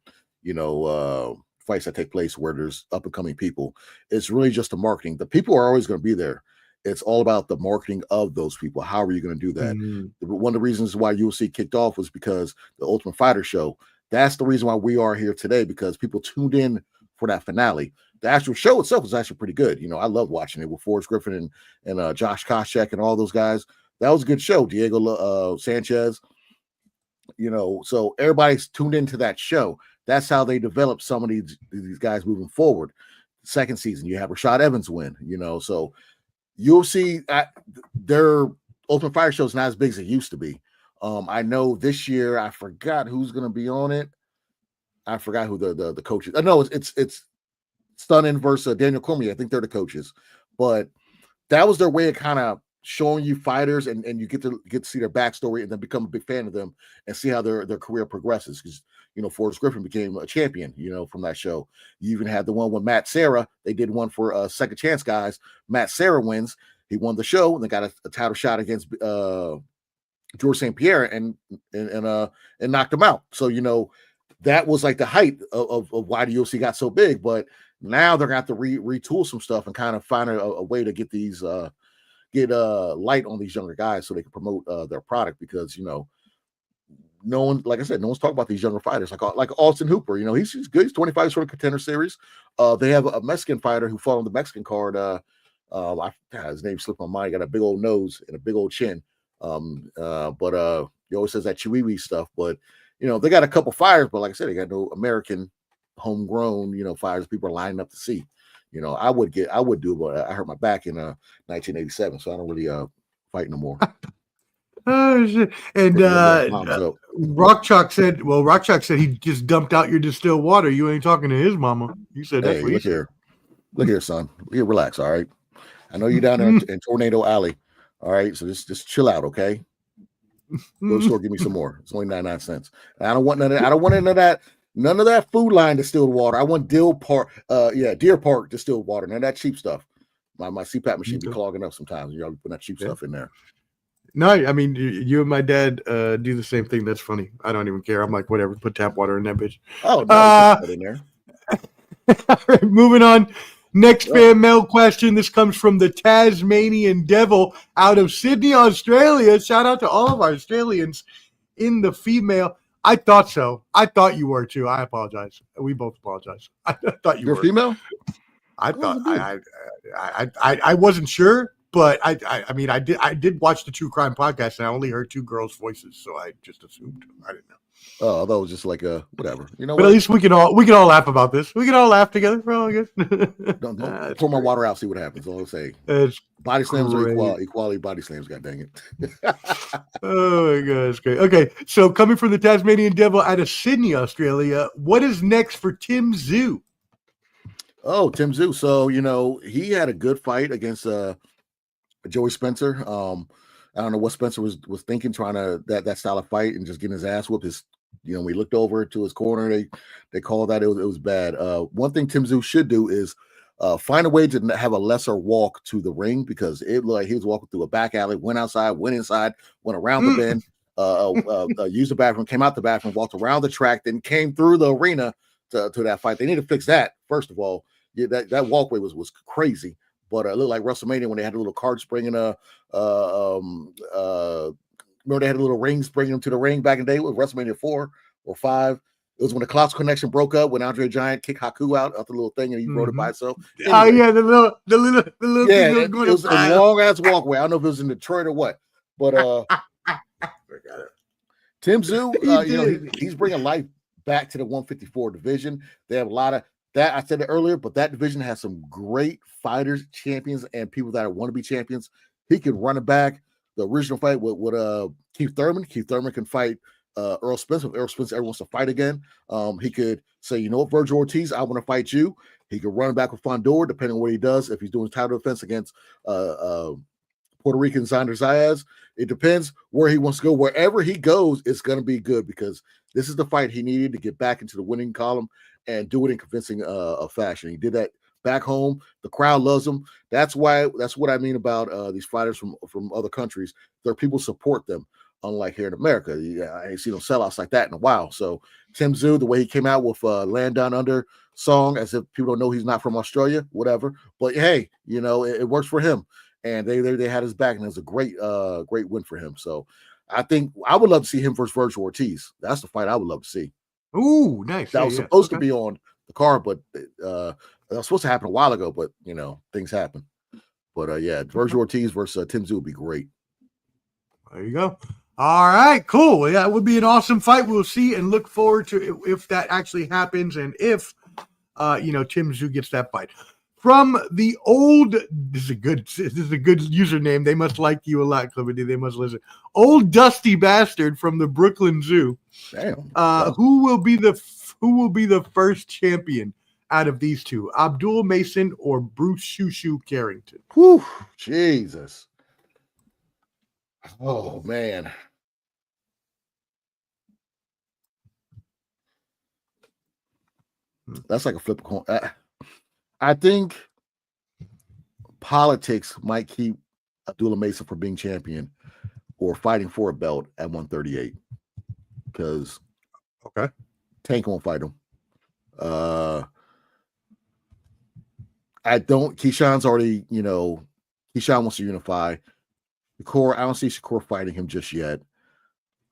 fights that take place where there's up and coming people. It's really just the marketing. The people are always going to be there. It's all about the marketing of those people. How are you going to do that? One of the reasons why UFC kicked off was because the Ultimate Fighter show. That's the reason why we are here today, because people tuned in for that finale. The actual show itself was actually pretty good. I love watching it with Forrest Griffin and Josh Koscheck and all those guys. That was a good show. Diego Sanchez, so everybody's tuned into that show. That's how they develop some of these guys moving forward. Second season, you have Rashad Evans win, so UFC, their Ultimate Fighter show is not as big as it used to be. I know this year, I forgot who's going to be on it. I forgot who the coaches. No, it's Stunning versus Daniel Cormier. I think they're the coaches, but that was their way of kind of showing you fighters and you get to see their backstory and then become a big fan of them and see how their career progresses. Because Forrest Griffin became a champion, from that show. You even had the one with Matt Serra. They did one for Second Chance guys. Matt Serra wins. He won the show and they got a title shot against George St. Pierre and knocked him out. So that was like the height of why the UFC got so big. But now they're gonna have to retool some stuff and kind of find a way to get these get light on these younger guys so they can promote their product, because no one, like I said, no one's talking about these younger fighters like Austin Hooper. He's good. He's 25 sort of Contender Series. They have a Mexican fighter who fought on the Mexican card. His name slipped my mind. He got a big old nose and a big old chin. He always says that Chihuahua stuff, but they got a couple fires, but like I said, they got no American homegrown, fires people are lining up to see. I would do it, but I hurt my back in 1987, so I don't really fight no more. Oh shit! And Rock Chalk said he just dumped out your distilled water. You ain't talking to his mama. You said that's hey, what he look said. here, son. Here, relax. All right, I know you're down there in Tornado Alley. All right, so just chill out, okay? Go to the store, give me some more. It's only 99 cents. And I don't want none of that. None of that Food Line distilled water. I want Deer Park distilled water. None of that cheap stuff. My CPAP machine be clogging up sometimes. Y'all be putting that cheap stuff in there. No, I mean you and my dad do the same thing. That's funny. I don't even care. I'm like, whatever. Put tap water in that bitch. Oh no, put that in there. All right, moving on. Next fan mail question. This comes from the Tasmanian Devil out of Sydney, Australia. Shout out to all of our Australians in the female. I thought so. I thought you were too. I apologize. We both apologize. I thought you were female. I thought I wasn't sure, but I did watch the True Crime podcast and I only heard two girls' voices, so I just assumed. I didn't know. Oh, that was just like whatever. But at least we can all laugh about this. We can all laugh together. We're all good. Don't pour my water out. See what happens. All I'll say. Body slams are equality. Body slams. God dang it. Oh my God, that's great. Okay, so coming from the Tasmanian Devil out of Sydney, Australia, what is next for Tim Tszyu? Oh, Tim Tszyu. So he had a good fight against Joey Spencer. I don't know what Spencer was thinking, trying to that style of fight and just getting his ass whooped. We looked over to his corner. They called that it was bad. One thing Tim Tszyu should do is find a way to have a lesser walk to the ring, because it looked like he was walking through a back alley, went outside, went inside, went around the bend, used the bathroom, came out the bathroom, walked around the track, then came through the arena to that fight. They need to fix that first of all. Yeah, that walkway was crazy. But it looked like WrestleMania when they had a little carts bringing remember they had a little rings bringing them to the ring back in the day with WrestleMania 4 or 5. It was when the Clout Connection broke up when Andre Giant kicked Haku out of the little thing and he rode it by himself. Anyway, oh yeah, the little yeah, it was a long ass walkway. I don't know if it was in Detroit or what, but Tim Tszyu, he's bringing life back to the 154 division. They have a lot of that. I said it earlier, but that division has some great fighters, champions, and people that want to be champions. He can run it back. The original fight with Keith Thurman. Keith Thurman can fight Earl Spence. If Earl Spence ever wants to fight again, he could say, you know what, Virgil Ortiz, I want to fight you. He could run it back with Fondor, depending on what he does. If he's doing title defense against Puerto Rican Xander Zayas, it depends where he wants to go. Wherever he goes, it's going to be good, because this is the fight he needed to get back into the winning column and do it in convincing fashion. He did that back home. The crowd loves him. That's what I mean about these fighters from other countries. Their people support them, unlike here in America. I ain't seen no sellouts like that in a while. So Tim Tszyu, the way he came out with Land Down Under song, as if people don't know he's not from Australia, whatever. But hey, it works for him. And they had his back, and it was a great win for him. So I think I would love to see him versus Virgil Ortiz. That's the fight I would love to see. Ooh, nice. That was supposed to be on the card, but that was supposed to happen a while ago, but things happen. But Virgil Ortiz versus Tim Tszyu would be great. There you go. All right, cool. Yeah, it would be an awesome fight. We'll see and look forward to if that actually happens, and if Tim Tszyu gets that fight. From the old, this is a good username. They must like you a lot, Clemente. They must listen. Old Dusty Bastard from the Brooklyn Zoo. Damn. Who will be the first champion out of these two? Abdul Mason or Bruce Shushu Carrington? Whew, Jesus. Oh man. That's like a flip coin. I think politics might keep Abdullah Mason from being champion or fighting for a belt at 138, because Tank won't fight him. Keyshawn's already, Keyshawn wants to unify. Shakur, I don't see Shakur fighting him just yet.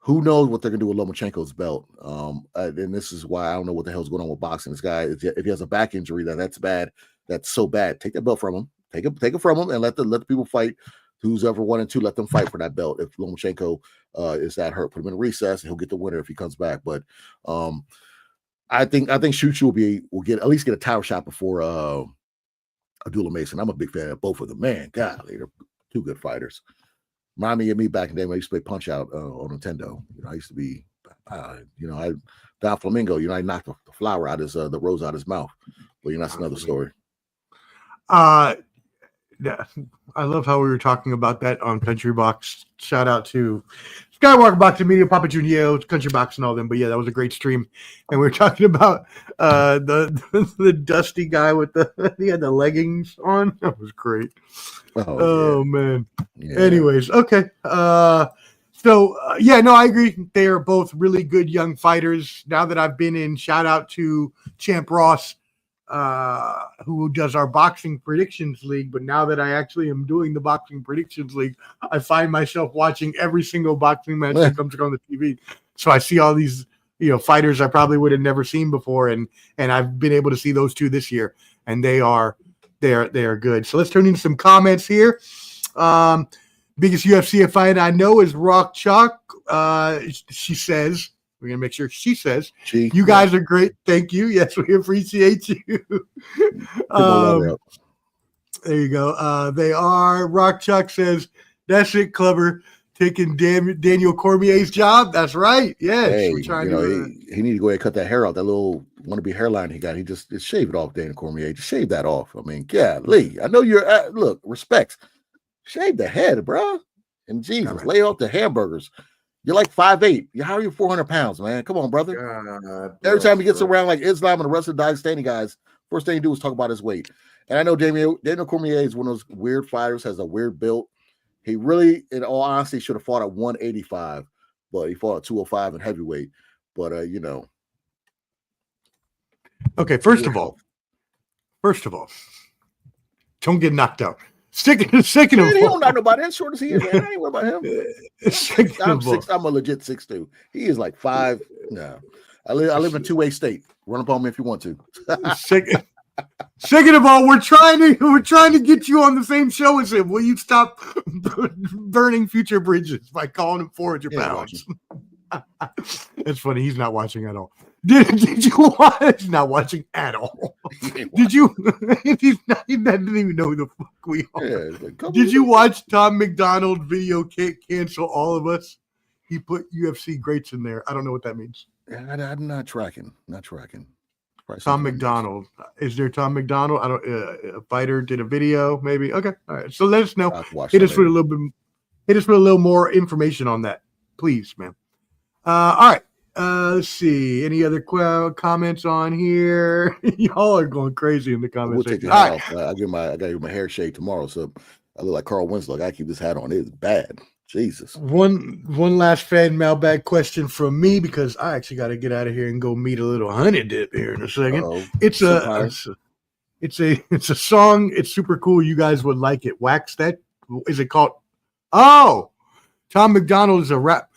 Who knows what they're going to do with Lomachenko's belt? And this is why I don't know what the hell's going on with boxing. This guy, if he has a back injury, that's bad. That's so bad. Take that belt from him. Take it from him, and let the people fight who's ever 1 and 2, let them fight for that belt. If Lomachenko is that hurt, put him in recess, and he'll get the winner if he comes back. But I think Shuchu will at least get a title shot before Abdullah Mason. I'm a big fan of both of them. Man, golly, they're two good fighters. Remind me of me back in the day when I used to play Punch Out on Nintendo. I used to be, Don Flamingo. I knocked the flower out the rose out his mouth. But that's another story. Yeah, I love how we were talking about that on Country Box. Shout out to Skywalker Boxing Media, Papa Junior, Country Box, and all them. But yeah, that was a great stream, and we were talking about the dusty guy with he had the leggings on. That was great. Oh man. Yeah. Anyways, okay. I agree. They are both really good young fighters. Now that I've been in, shout out to Champ Ross, who does our boxing predictions league. But now that I actually am doing the boxing predictions league, I find myself watching every single boxing match that comes on the TV. So I see all these, fighters I probably would have never seen before. And I've been able to see those two this year, and they are good. So let's turn into some comments here. Biggest UFC fight I know is Rock Chalk. She says, we're going to make sure she says, you guys are great. Thank you. Yes, we appreciate you. There you go. They are. Rock Chuck says, that's it, clever. Taking Daniel Cormier's job. That's right. Yes. Hey, we're trying he need to go ahead and cut that hair off. That little wannabe hairline he got. He just shave it off, Daniel Cormier. Just shave that off. I mean, golly. I know you're look, respect. Shave the head, bro. And Jesus, right. Lay off the hamburgers. You're like 5'8". How are you 400 pounds, man? Come on, brother. Every time he gets around like Islam and the rest of the Dagestani guys, first thing he do is talk about his weight. And I know Daniel Cormier is one of those weird fighters, has a weird build. He really, in all honesty, should have fought at 185, but he fought at 205 in heavyweight. But Okay, first of all, don't get knocked out. Second of all, he don't know about that. Short as he is, man. I ain't worried about him. I'm a legit 6'2". He is like 5. No, I live in two-way state. Run up on me if you want to. Second of all, we're trying to get you on the same show as him. Will you stop burning future bridges by calling him 400 pounds? It's funny. He's not watching at all. Did you watch? He's not watching at all. Did you? He doesn't even know who the fuck we are. Yeah, did you watch Tom McDonald's video? Can't cancel all of us. He put UFC greats in there. I don't know what that means. I'm not tracking. Tom McDonald. Is there Tom McDonald? I don't. A fighter did a video, maybe. Okay, all right. So let us know. Hit us with a little bit. Hit us with a little more information on that, please, man. All right. Let's see. Any other comments on here? Y'all are going crazy in the comments. We'll take the hat off. I got to get my hair shaved tomorrow, so I look like Carl Winslow. I got to keep this hat on. It's bad. Jesus. One last fan mailbag question from me, because I actually got to get out of here and go meet a little honey dip here in a second. It's a song. It's super cool. You guys would like it. Wax that. Is it called? Oh, Tom McDonald is a rap.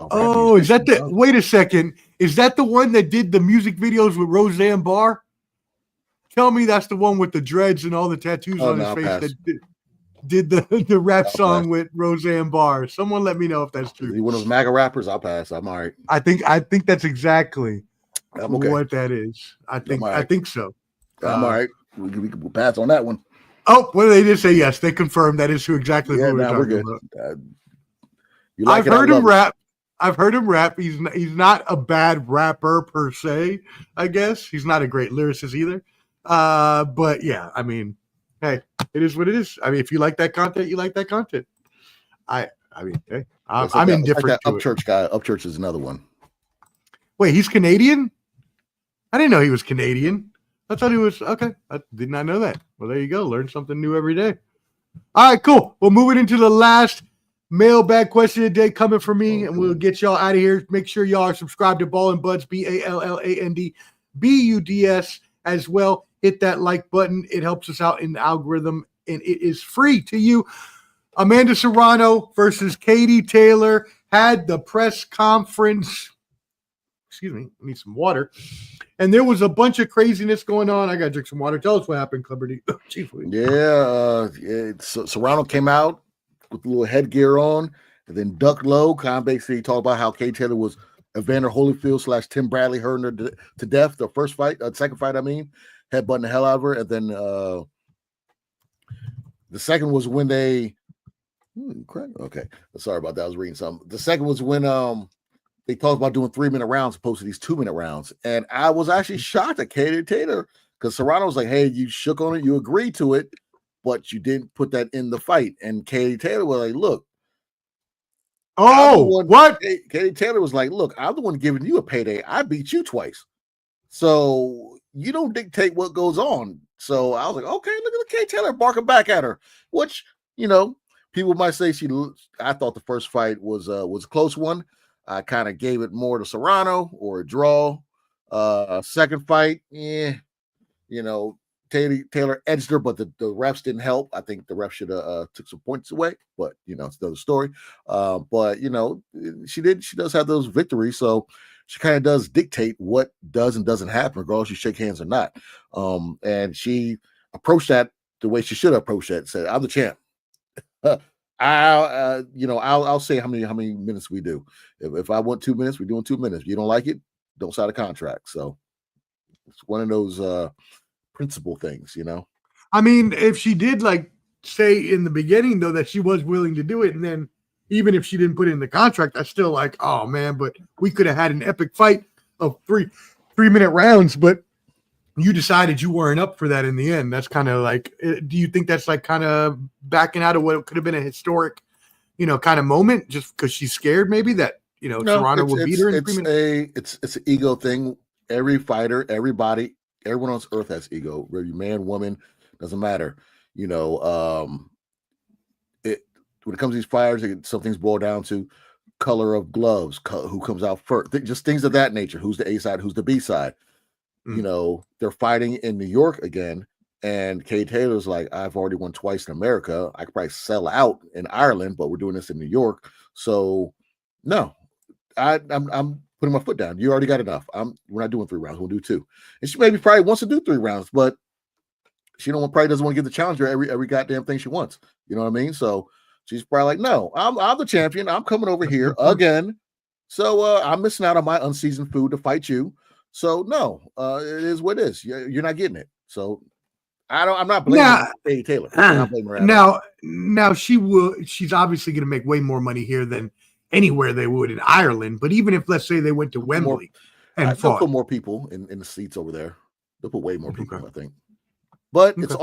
Oh, is that the? Wait a second. Is that the one that did the music videos with Roseanne Barr? Tell me that's the one with the dreads and all the tattoos on his face that did the rap song with Roseanne Barr. Someone let me know if that's true. Is he one of those MAGA rappers? I'll pass. I'm all right. I think that's exactly what that is. I think so. I'm all right. We'll pass on that one. Oh, well, they did say yes. They confirmed that is who exactly who we're talking about. I've heard him rap. I've heard him rap. He's not a bad rapper per se, I guess. He's not a great lyricist either. But yeah, I mean, hey, it is what it is. I mean, if you like that content, you like that content. I'm indifferent to Upchurch guy. Upchurch is another one. Wait, he's Canadian? I didn't know he was Canadian. I thought he was okay. I did not know that. Well, there you go. Learn something new every day. All right, cool. We'll move it into the last mailbag question of the day coming from me, and we'll get y'all out of here. Make sure y'all are subscribed to Ball and Buds, BALLANDBUDS as well. Hit that like button. It helps us out in the algorithm, and it is free to you. Amanda Serrano versus Katie Taylor had the press conference. Excuse me, I need some water. And there was a bunch of craziness going on. I got to drink some water. Tell us what happened, Clever D. Yeah, Serrano came out, with the little headgear on, and then duck low. Kind of basically talk about how Katie Taylor was Evander Holyfield / Tim Bradley hurting her to death. The first fight, second fight, I mean, headbutting the hell out of her, and then the second was when they. Okay, sorry about that. I was reading something. The second was when they talked about doing 3-minute rounds opposed to these 2-minute rounds, and I was actually shocked at Katie Taylor because Serrano was like, "Hey, you shook on it, you agreed to it, but you didn't put that in the fight." And Katie Taylor was like, "Look." What? Katie Taylor was like, "Look, I'm the one giving you a payday. I beat you twice, so you don't dictate what goes on." So I was like, "Okay, look at Katie Taylor barking back at her," which people might say I thought the first fight was a close one. I kind of gave it more to Serrano or a draw. Second fight, Taylor edged her, but the refs didn't help. I think the refs should have took some points away, but it's another story. But she does have those victories, so she kind of does dictate what does and doesn't happen, regardless you shake hands or not. And she approached that the way she should have approached that. Said, "I'm the champ." I'll say how many minutes we do. If I want 2 minutes, we're doing 2 minutes. If you don't like it, don't sign a contract. So it's one of those principle things, I mean, if she did say in the beginning though that she was willing to do it, and then even if she didn't put it in the contract, that's still like, oh man, but we could have had an epic fight of 3-minute rounds, but you decided you weren't up for that in the end. That's kind of like, do you think that's like kind of backing out of what could have been a historic, kind of moment just because she's scared maybe that, Serrano will beat her in 3 minutes? It's an ego thing. Every fighter, everybody, everyone on earth has ego. Whether you're man, woman, doesn't matter. When it comes to these fighters, some things boil down to color of gloves, who comes out first, just things of that nature. Who's the A side? Who's the B side? They're fighting in New York again, and Katie Taylor's like, "I've already won twice in America. I could probably sell out in Ireland, but we're doing this in New York. So no, I'm putting my foot down. You already got enough. We're not doing 3 rounds. We'll do 2." And she probably wants to do 3 rounds, but she probably doesn't want to give the challenger every goddamn thing she wants. You know what I mean? So she's probably like, "No, I'm the champion. I'm coming over here again. So I'm missing out on my unseasoned food to fight you. So no, it is what it is. You're not getting it. So I'm not blaming Katie Taylor. I'm not blaming her now she's obviously going to make way more money here than anywhere they would in Ireland. But even if, let's say, they went to Wembley and they'll put more people in the seats over there. They'll put way more people, I think. But it's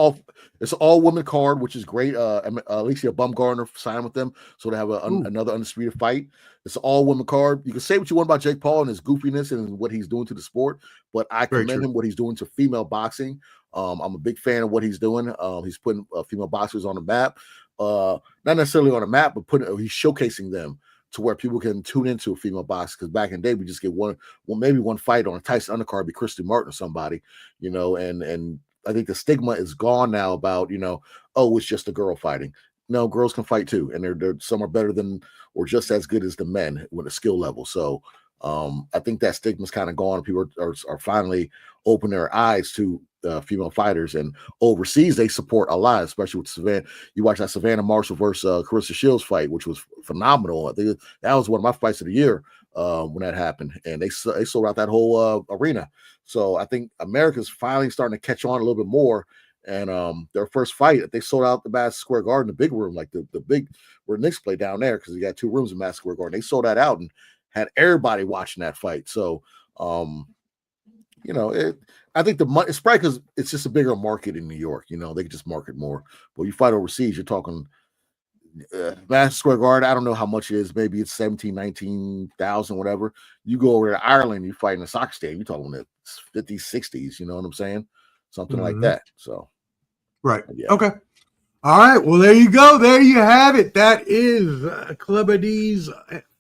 all woman card, which is great. Alicia Bumgarner signed with them, so they have another undisputed fight. It's all woman card. You can say what you want about Jake Paul and his goofiness and what he's doing to the sport, but I commend him what he's doing to female boxing. I'm a big fan of what he's doing. He's putting female boxers on the map, not necessarily on the map, but he's showcasing them to where people can tune into a female box. Because back in the day, we just get maybe one fight on a Tyson undercard, be Christy Martin or somebody, and I think the stigma is gone now about, it's just a girl fighting. No, girls can fight too. And they're some are better than or just as good as the men with a skill level. So I think that stigma's kind of gone. People are finally opening their eyes to female fighters, and overseas they support a lot, especially with Savannah. You watch that Savannah Marshall versus Carissa Shields fight, which was phenomenal. I think that was one of my fights of the year when that happened, and they sold out that whole arena. So I think America's finally starting to catch on a little bit more. And their first fight, they sold out the Madison Square Garden, the big room, like the big where Knicks play down there, because you got 2 rooms in Madison Square Garden. They sold that out and had everybody watching that fight. So, I think the money, it's probably because it's just a bigger market in New York. They can just market more. But you fight overseas, you're talking Madison Square Garden. I don't know how much it is. Maybe it's 17, 19,000, whatever. You go over to Ireland, you fight in a soccer stadium. You're talking the 50s, 60s. You know what I'm saying? Something like that. So, right. Yeah. Okay. All right. Well, there you go. There you have it. That is Club D's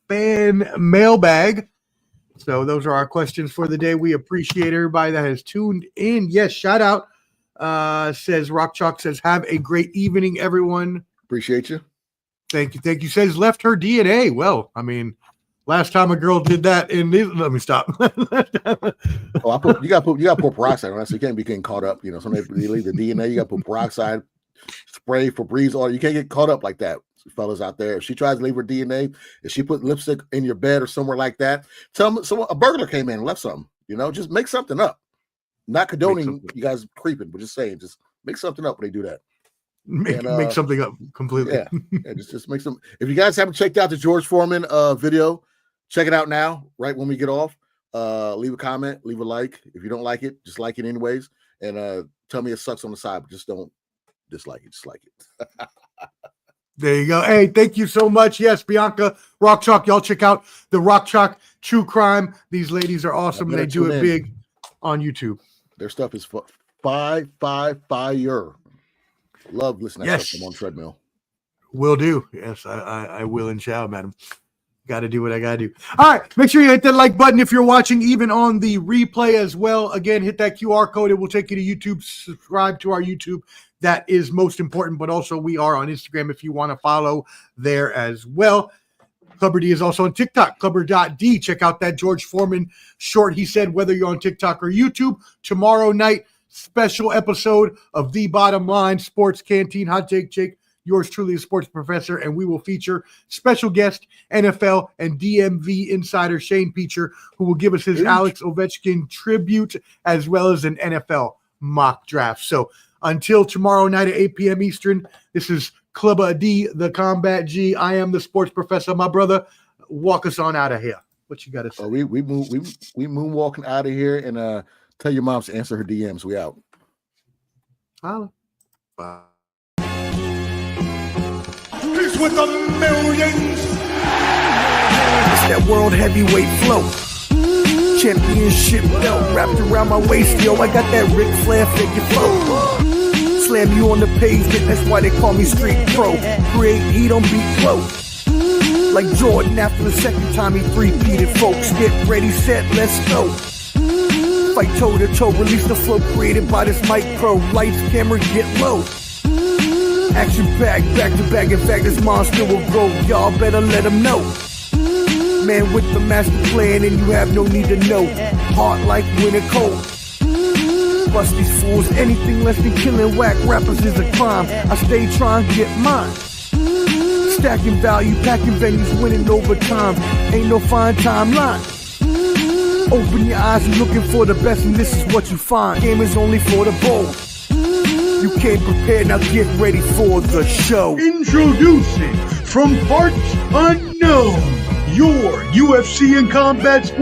fan mailbag. So those are our questions for the day. We appreciate everybody that has tuned in. Yes, shout out. Says Rock Chalk says, have a great evening, everyone. Appreciate you. Thank you. Thank you. Says left her DNA. Well, I mean, last time a girl did that let me stop. You got to put peroxide on that, so you can't be getting caught up. Somebody leave the DNA. You got to put peroxide, spray, Febreze, all. You can't get caught up like that. fellas out there. If she tries to leave her DNA, if she put lipstick in your bed or somewhere like that, tell them a burglar came in and left something. Just make something up. Not condoning you guys creeping, but just saying, just make something up when they do that. Make something up completely. Yeah, just make some. If you guys haven't checked out the George Foreman video, check it out now, right when we get off. Leave a comment, leave a like. If you don't like it, just like it anyways. And tell me it sucks on the side, but just don't dislike it. Just like it. There you go. Hey, thank you so much. Yes, Bianca, Rock Chalk. Y'all check out the Rock Chalk True Crime. These ladies are awesome. They do it big on YouTube. Their stuff is fire. Love listening to that stuff. I'm on treadmill. Will do. Yes, I will and shall, madam. Got to do what I got to do. All right. Make sure you hit that like button if you're watching, even on the replay as well. Again, hit that QR code. It will take you to YouTube. Subscribe to our YouTube. That is most important. But also, we are on Instagram if you want to follow there as well. Clubber D is also on TikTok, Clubber.D. Check out that George Foreman short. He said, whether you're on TikTok or YouTube, tomorrow night, special episode of The Bottom Line Sports Canteen. Hot Take Jake. Yours truly, a sports professor, and we will feature special guest NFL and DMV insider Shane Peacher, who will give us his Alex Ovechkin tribute as well as an NFL mock draft. So until tomorrow night at 8 p.m. Eastern, this is Clubber D, the Combat G. I am the sports professor. My brother, walk us on out of here. What you got to say? We moonwalking out of here, and tell your moms to answer her DMs. We out. Holla. Bye. With the millions. It's that world heavyweight flow. Championship belt wrapped around my waist, yo. I got that Ric Flair figure flow. Slam you on the pavement, that's why they call me Street Pro. Create heat on beat flow. Like Jordan after the second time he three-peated, folks. Get ready, set, let's go. Fight toe to toe, release the flow created by this mic pro. Lights, camera, get low. Action packed, back to back. In fact, this monster will grow. Y'all better let him know. Man with the master plan, and you have no need to know. Hard like winter cold. Bust these fools. Anything less than killing whack rappers is a crime. I stay trying to get mine. Stacking value, packing venues, winning over time. Ain't no fine timeline. Open your eyes and looking for the best, and this is what you find. Game is only for the bold. You came prepared, now get ready for the show. Introducing from parts unknown, your UFC and combat sports